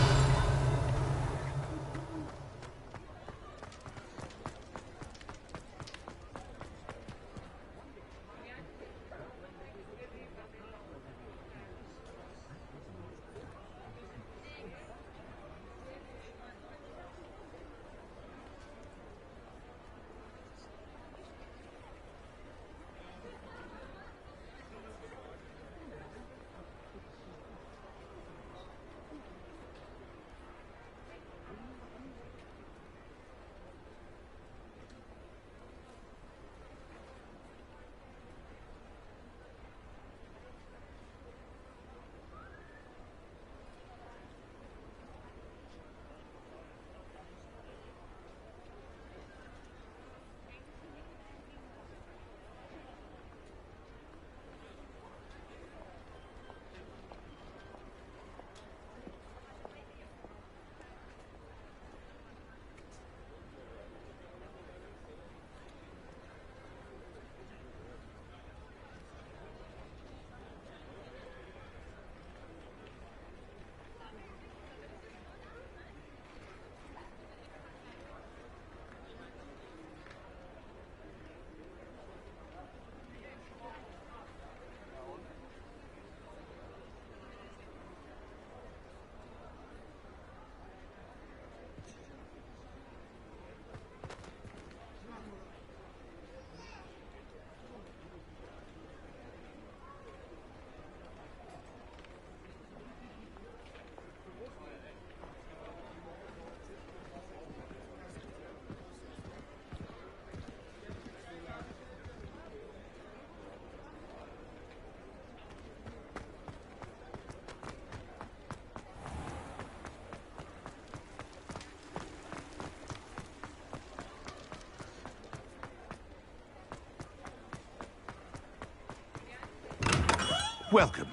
Welcome.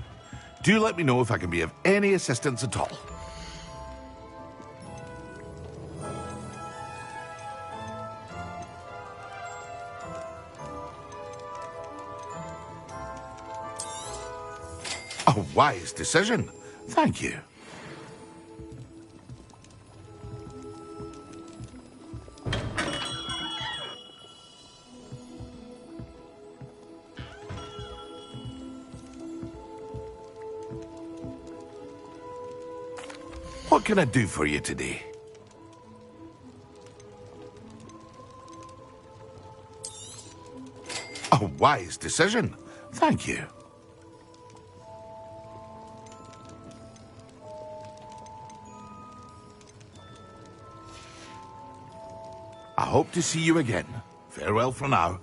Do let me know if I can be of any assistance at all. A wise decision. Thank you. What can I do for you today? A wise decision. Thank you. I hope to see you again. Farewell for now.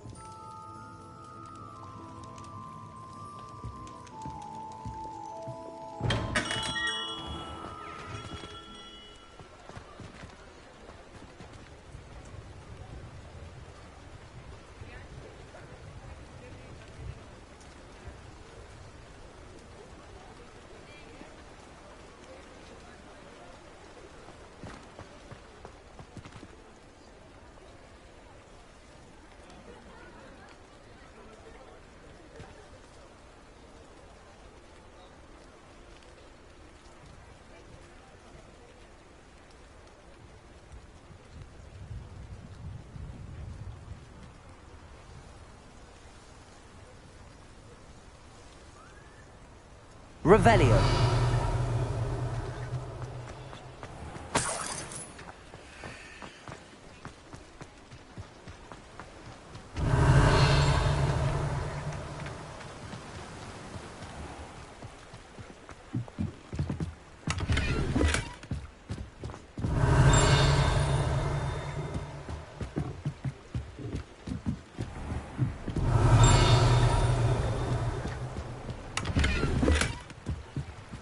Revelio.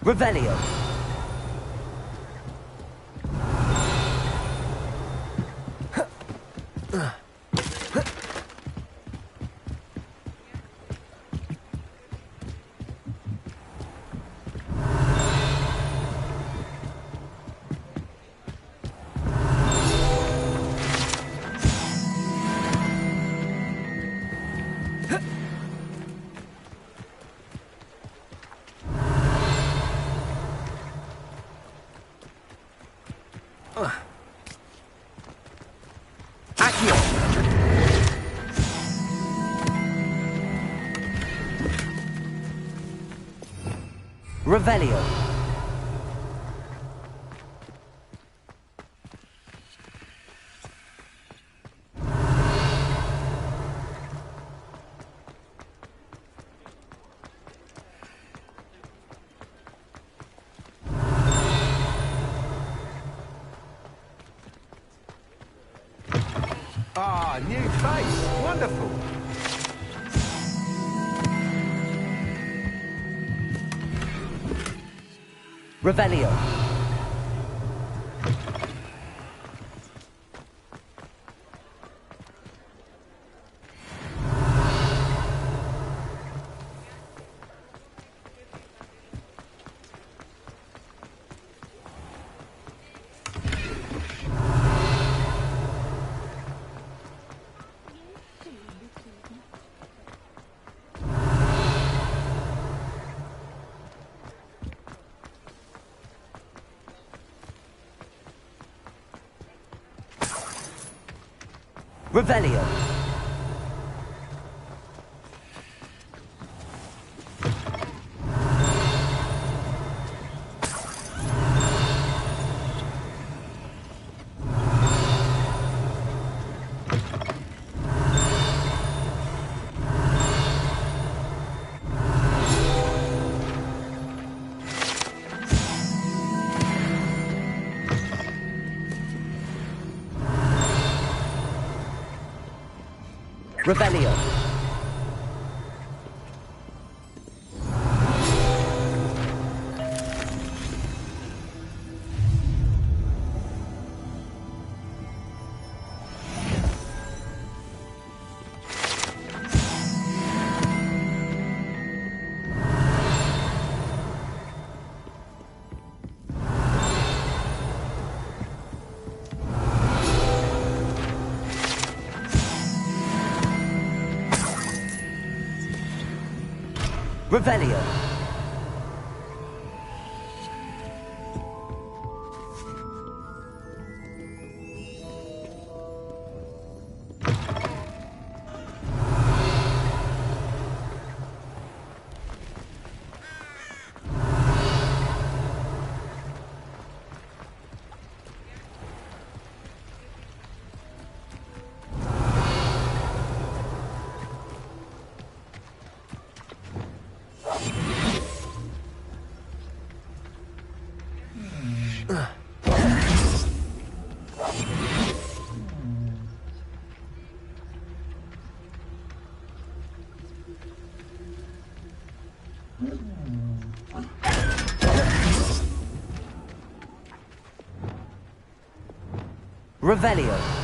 Revelio. Revelio. Ah, new face. Wonderful. Revelio. Revelio. Revelio. Revelio. Revelio.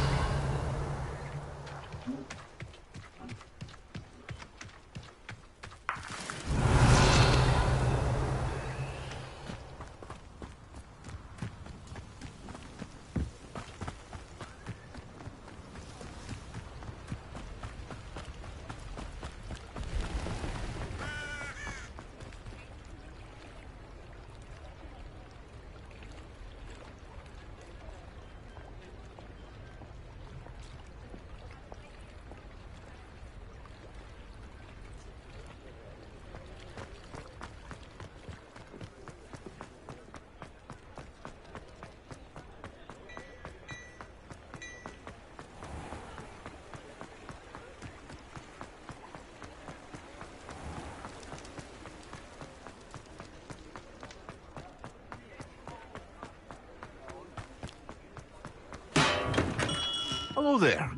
Hello there.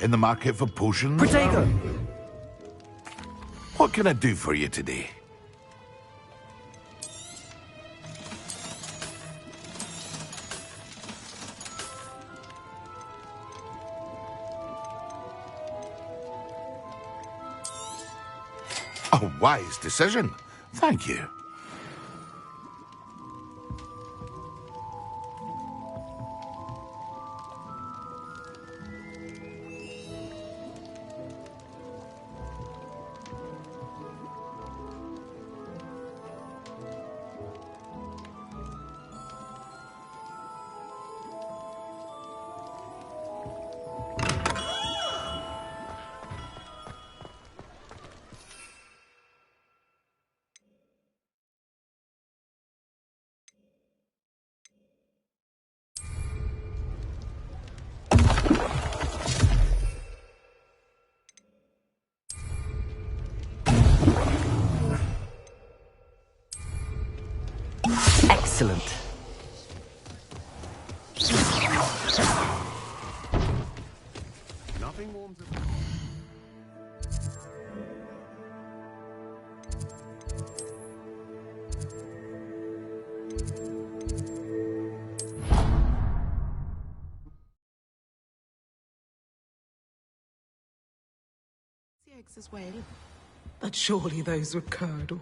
In the market for potions? Protego! What can I do for you today? A wise decision. Thank you. Excellent. Nothing warms up. Eggs as well. But surely those were curdle.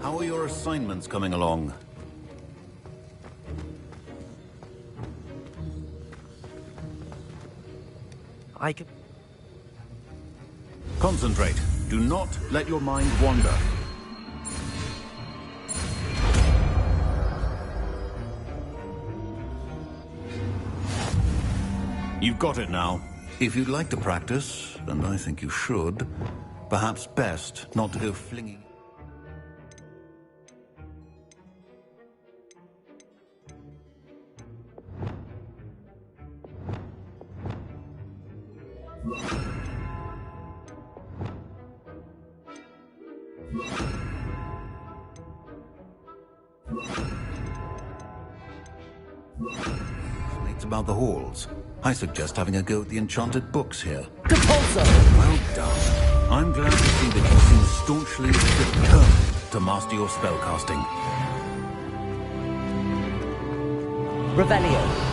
How are your assignments coming along? I can... Concentrate. Do not let your mind wander. You've got it now. If you'd like to practice, and I think you should, perhaps best not to go flinging... Mates about the halls. I suggest having a go at the enchanted books here. Well done. I'm glad to see that you seem staunchly determined to master your spellcasting. Revelio.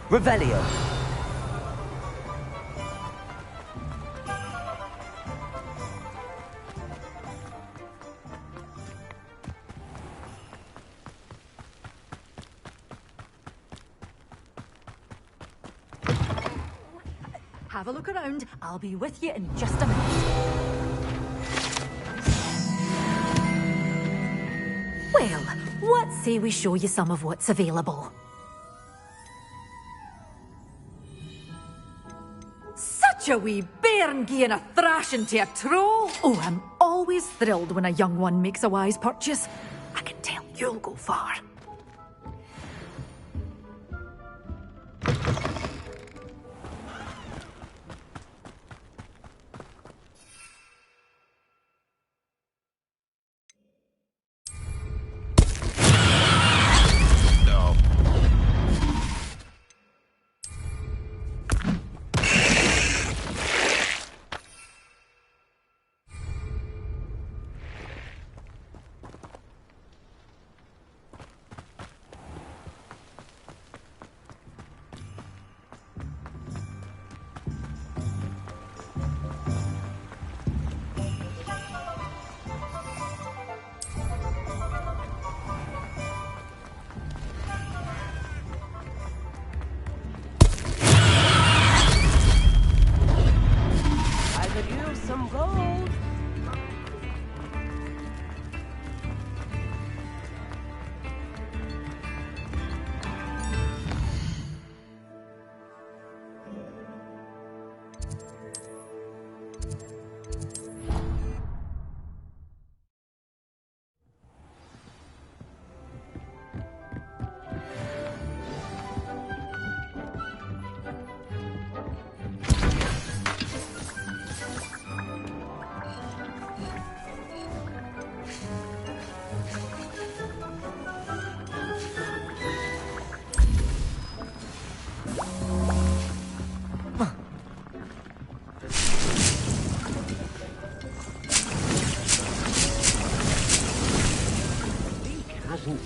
Revelio. Have a look around. I'll be with you in just a minute. Well, what say we show you some of what's available? Such a wee bairn gieing a thrashing to a troll! Oh, I'm always thrilled when a young one makes a wise purchase. you'll go far.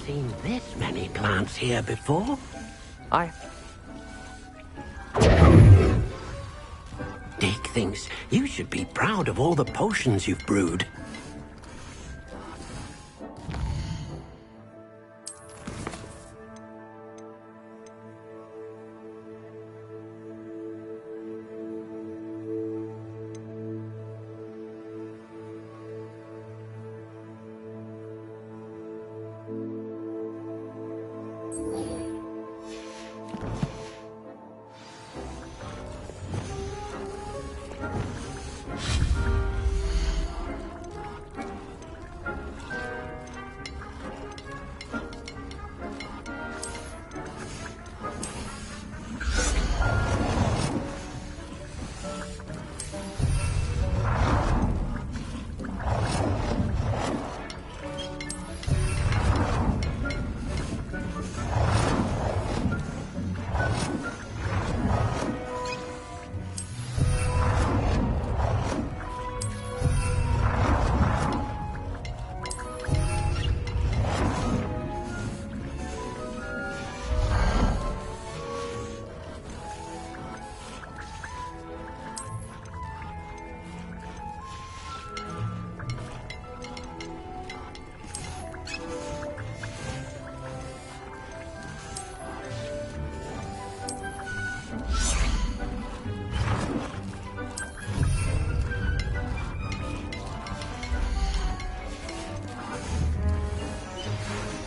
Seen this many plants here before. Dick thinks you should be proud of all the potions you've brewed.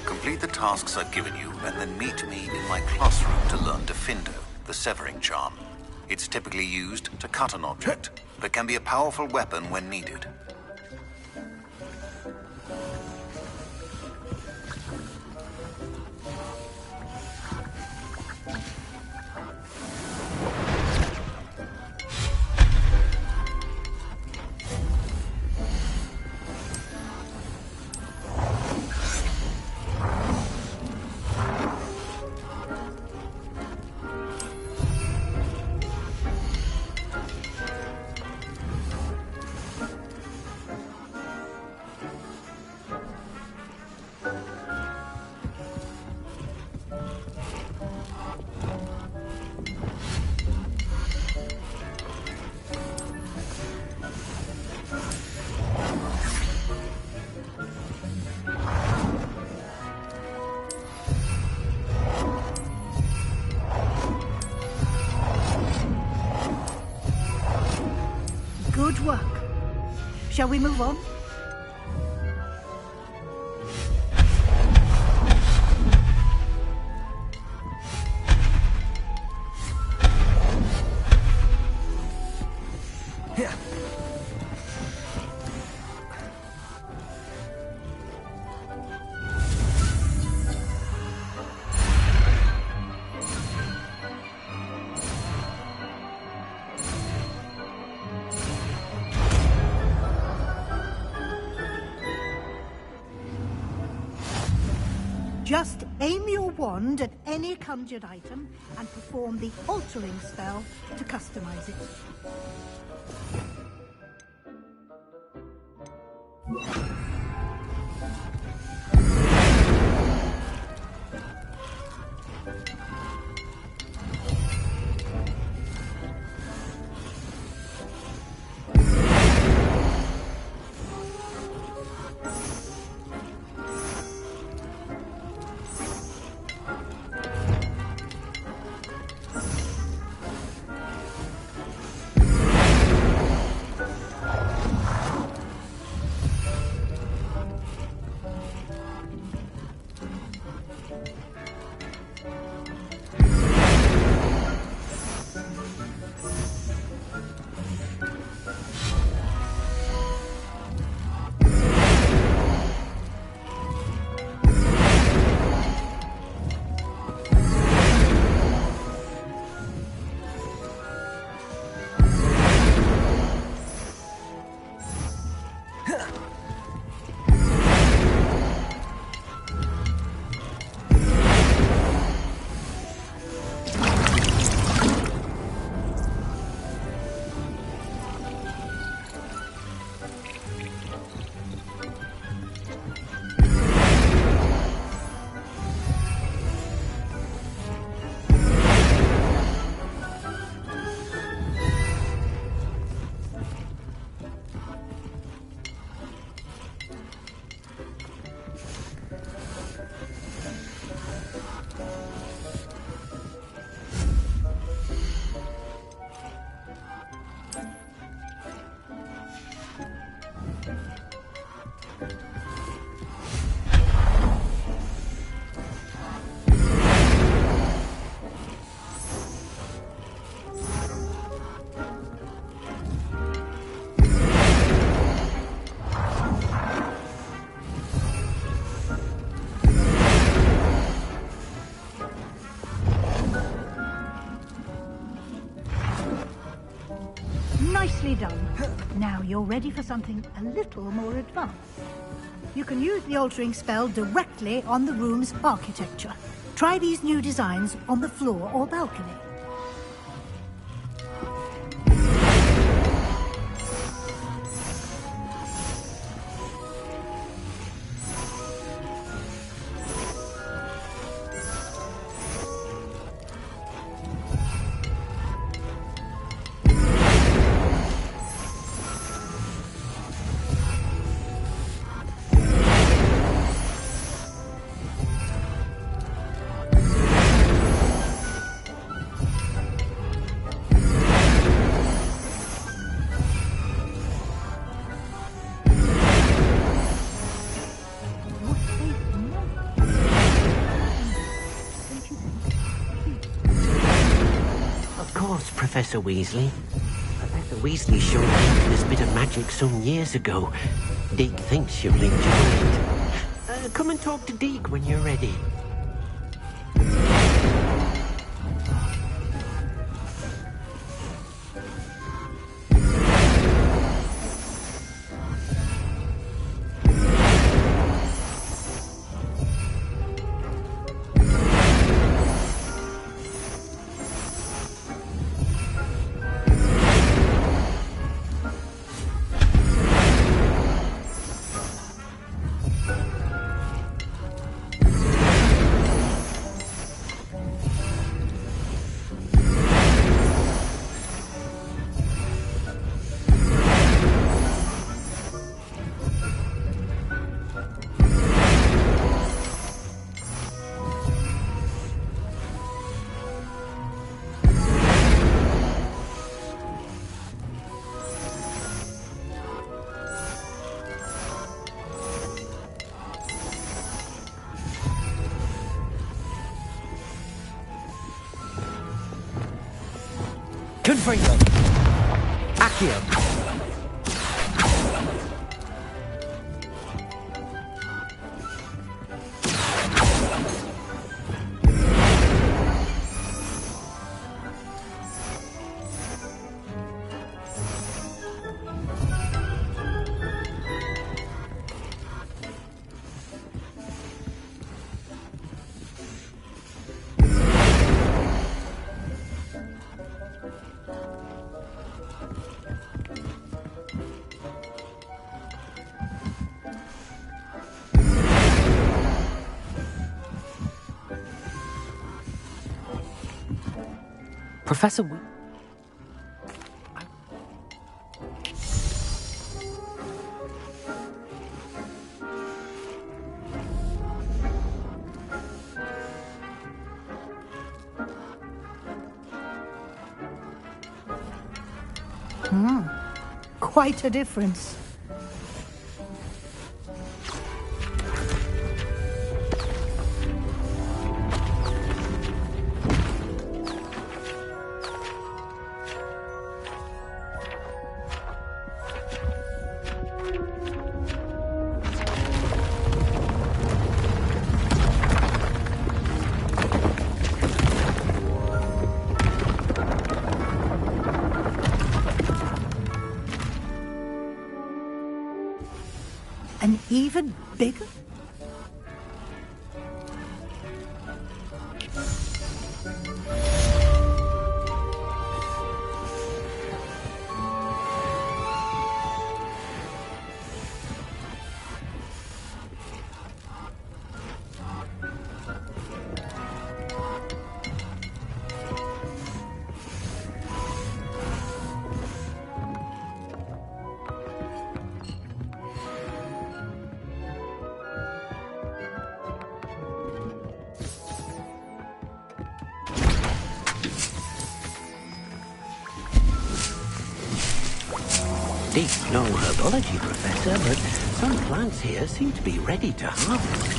Complete the tasks I've given you, and then meet me in my classroom to learn Defindo, the severing charm. It's typically used to cut an object, but can be a powerful weapon when needed. Good work. Shall we move on? Just aim your wand at any conjured item and perform the altering spell to customize it. Nicely done. Now you're ready for something a little more advanced. You can use the altering spell directly on the room's architecture. Try these new designs on the floor or balcony. Professor Weasley. Professor Weasley showed Deke this bit of magic some years ago. Deke thinks you'll enjoy it. Come and talk to Deke when you're ready. Confringo. Accio. Professor... Quite a difference. And even bigger? Deep no herbology, Professor, but some plants here seem to be ready to harvest.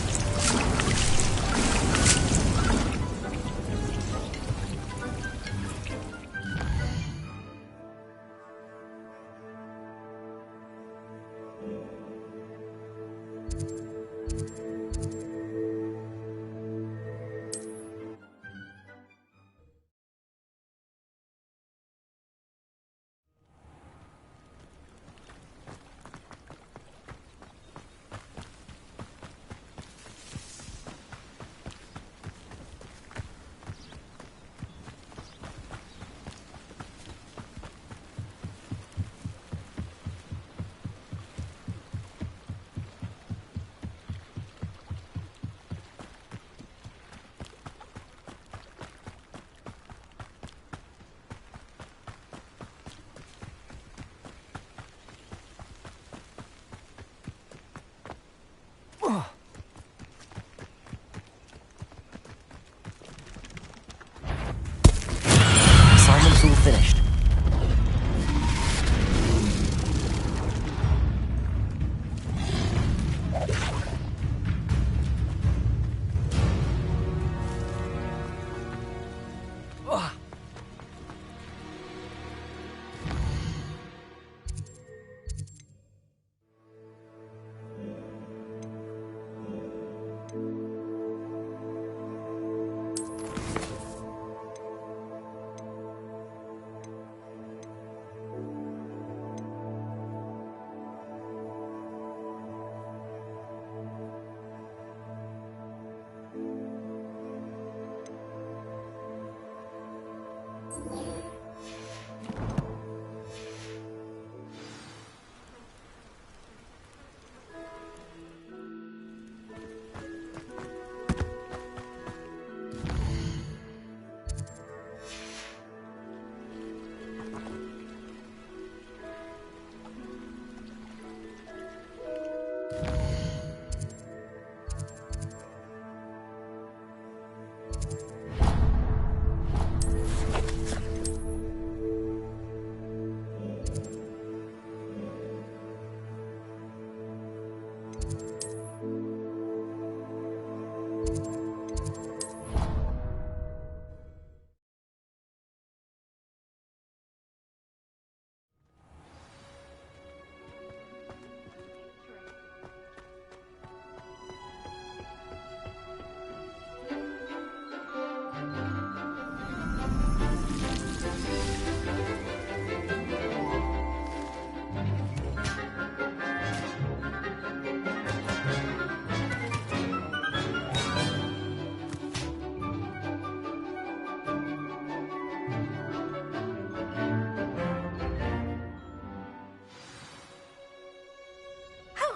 Assignment's all finished.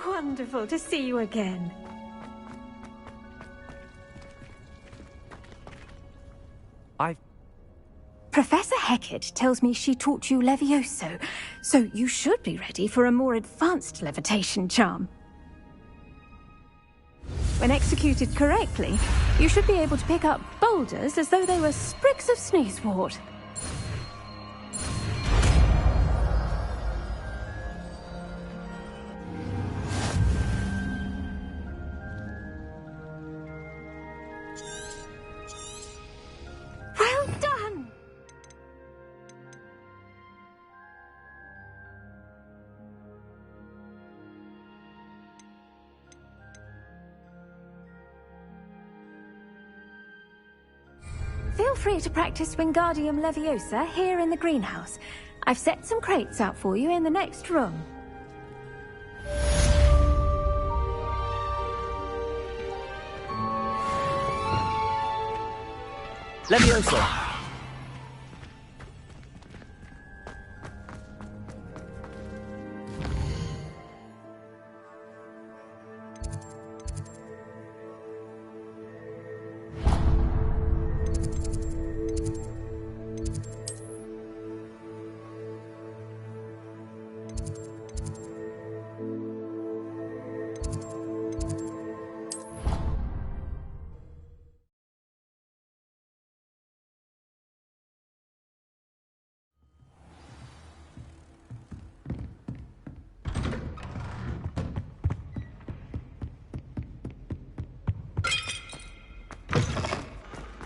Wonderful to see you again. Professor Hecat tells me she taught you Levioso, so you should be ready for a more advanced levitation charm. When executed correctly, you should be able to pick up boulders as though they were sprigs of sneezewort. Well done! Feel free to practice Wingardium Leviosa here in the greenhouse. I've set some crates out for you in the next room. Leviosa!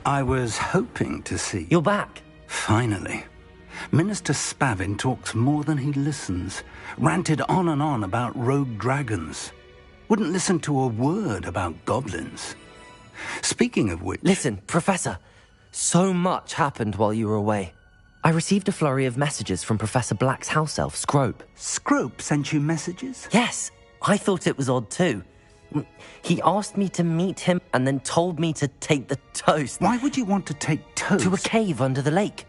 I was hoping to see... You're back. Finally. Minister Spavin talks more than he listens. Ranted on and on about rogue dragons. Wouldn't listen to a word about goblins. Speaking of which... Listen, Professor. So much happened while you were away. I received a flurry of messages from Professor Black's house elf, Scrope. Scrope sent you messages? Yes. I thought it was odd too. He asked me to meet him and then told me to take the toast. Why would you want to take toast? To a cave under the lake.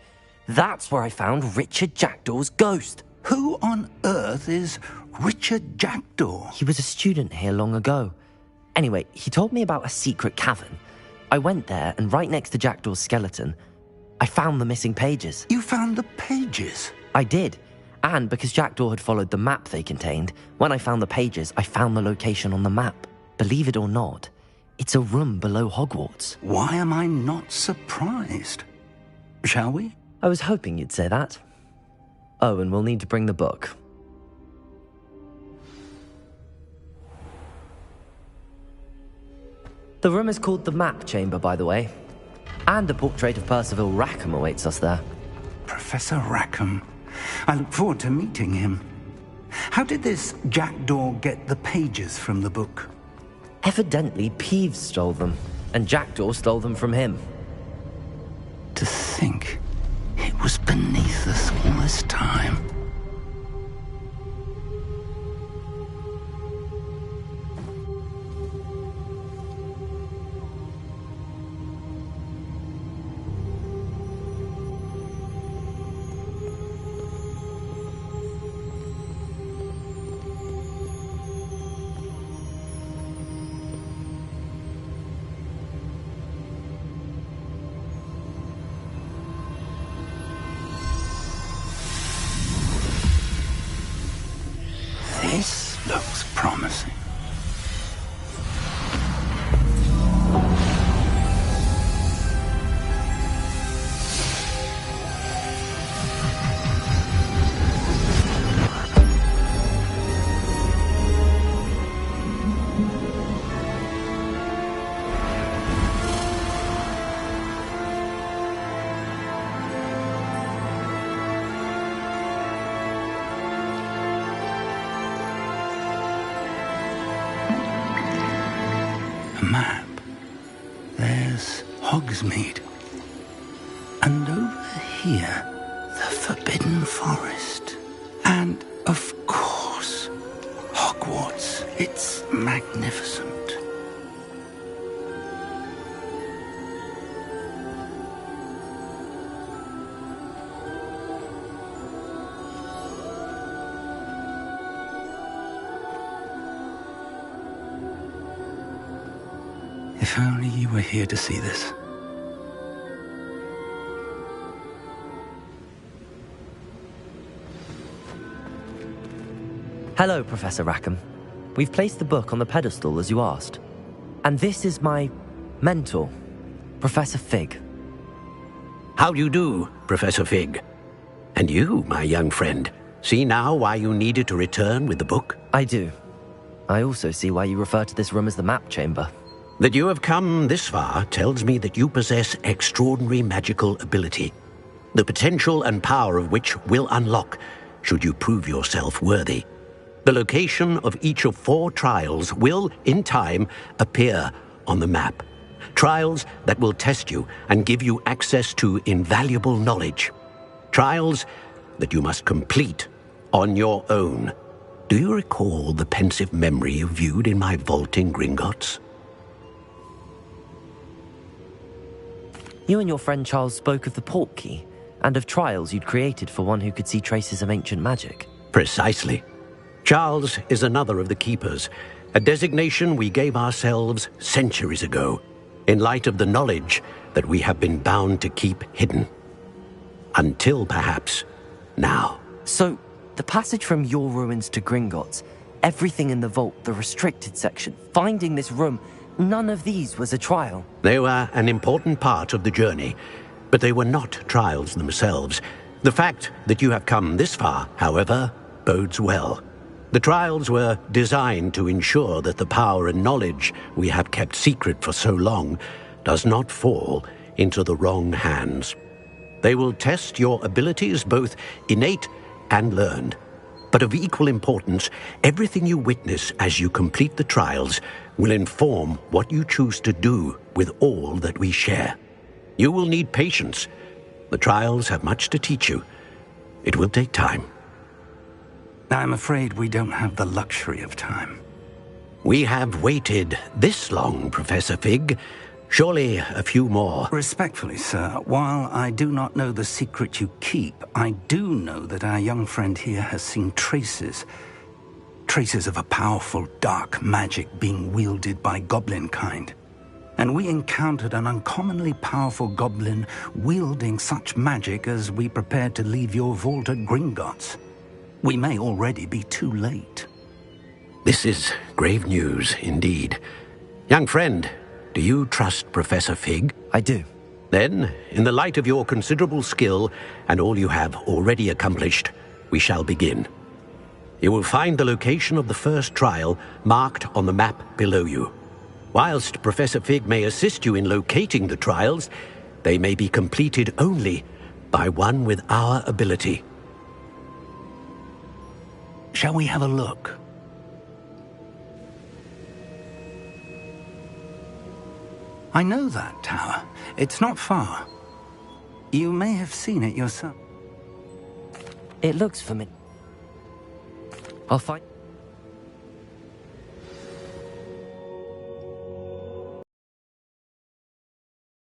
That's where I found Richard Jackdaw's ghost. Who on earth is Richard Jackdaw? He was a student here long ago. Anyway, he told me about a secret cavern. I went there, and right next to Jackdaw's skeleton, I found the missing pages. You found the pages? I did. And because Jackdaw had followed the map they contained, when I found the pages, I found the location on the map. Believe it or not, it's a room below Hogwarts. Why am I not surprised? Shall we? I was hoping you'd say that. Oh, and we'll need to bring the book. The room is called the Map Chamber, by the way. And a portrait of Percival Rackham awaits us there. Professor Rackham. I look forward to meeting him. How did this Jackdaw get the pages from the book? Evidently, Peeves stole them, and Jackdaw stole them from him. To think it was beneath us all this time. This looks promising. Map. There's Hogsmeade. And over here, the Forbidden Forest. And, of course, Hogwarts. It's magnificent. If only you were here to see this. Hello, Professor Rackham. We've placed the book on the pedestal as you asked. And this is my mentor, Professor Fig. How do you do, Professor Fig? And you, my young friend, see now why you needed to return with the book? I do. I also see why you refer to this room as the map chamber. That you have come this far tells me that you possess extraordinary magical ability, the potential and power of which will unlock should you prove yourself worthy. The location of each of 4 trials will, in time, appear on the map. Trials that will test you and give you access to invaluable knowledge. Trials that you must complete on your own. Do you recall the pensive memory you viewed in my vault in Gringotts? You and your friend Charles spoke of the port key, and of trials you'd created for one who could see traces of ancient magic. Precisely. Charles is another of the Keepers, a designation we gave ourselves centuries ago, in light of the knowledge that we have been bound to keep hidden. Until, perhaps, now. So, the passage from your ruins to Gringotts, everything in the vault, the restricted section, finding this room, none of these was a trial. They were an important part of the journey, but they were not trials themselves. The fact that you have come this far, however, bodes well. The trials were designed to ensure that the power and knowledge we have kept secret for so long does not fall into the wrong hands. They will test your abilities, both innate and learned. But of equal importance, everything you witness as you complete the trials will inform what you choose to do with all that we share. You will need patience. The trials have much to teach you. It will take time. I'm afraid we don't have the luxury of time. We have waited this long, Professor Fig. Surely a few more. Respectfully, sir, while I do not know the secret you keep, I do know that our young friend here has seen traces of a powerful dark magic being wielded by goblin kind. And we encountered an uncommonly powerful goblin wielding such magic as we prepared to leave your vault at Gringotts. We may already be too late. This is grave news indeed. Young friend, do you trust Professor Fig? I do. Then, in the light of your considerable skill and all you have already accomplished, we shall begin. You will find the location of the first trial marked on the map below you. Whilst Professor Fig may assist you in locating the trials, they may be completed only by one with our ability. Shall we have a look? I know that tower. It's not far. You may have seen it yourself. It looks familiar. I'll find...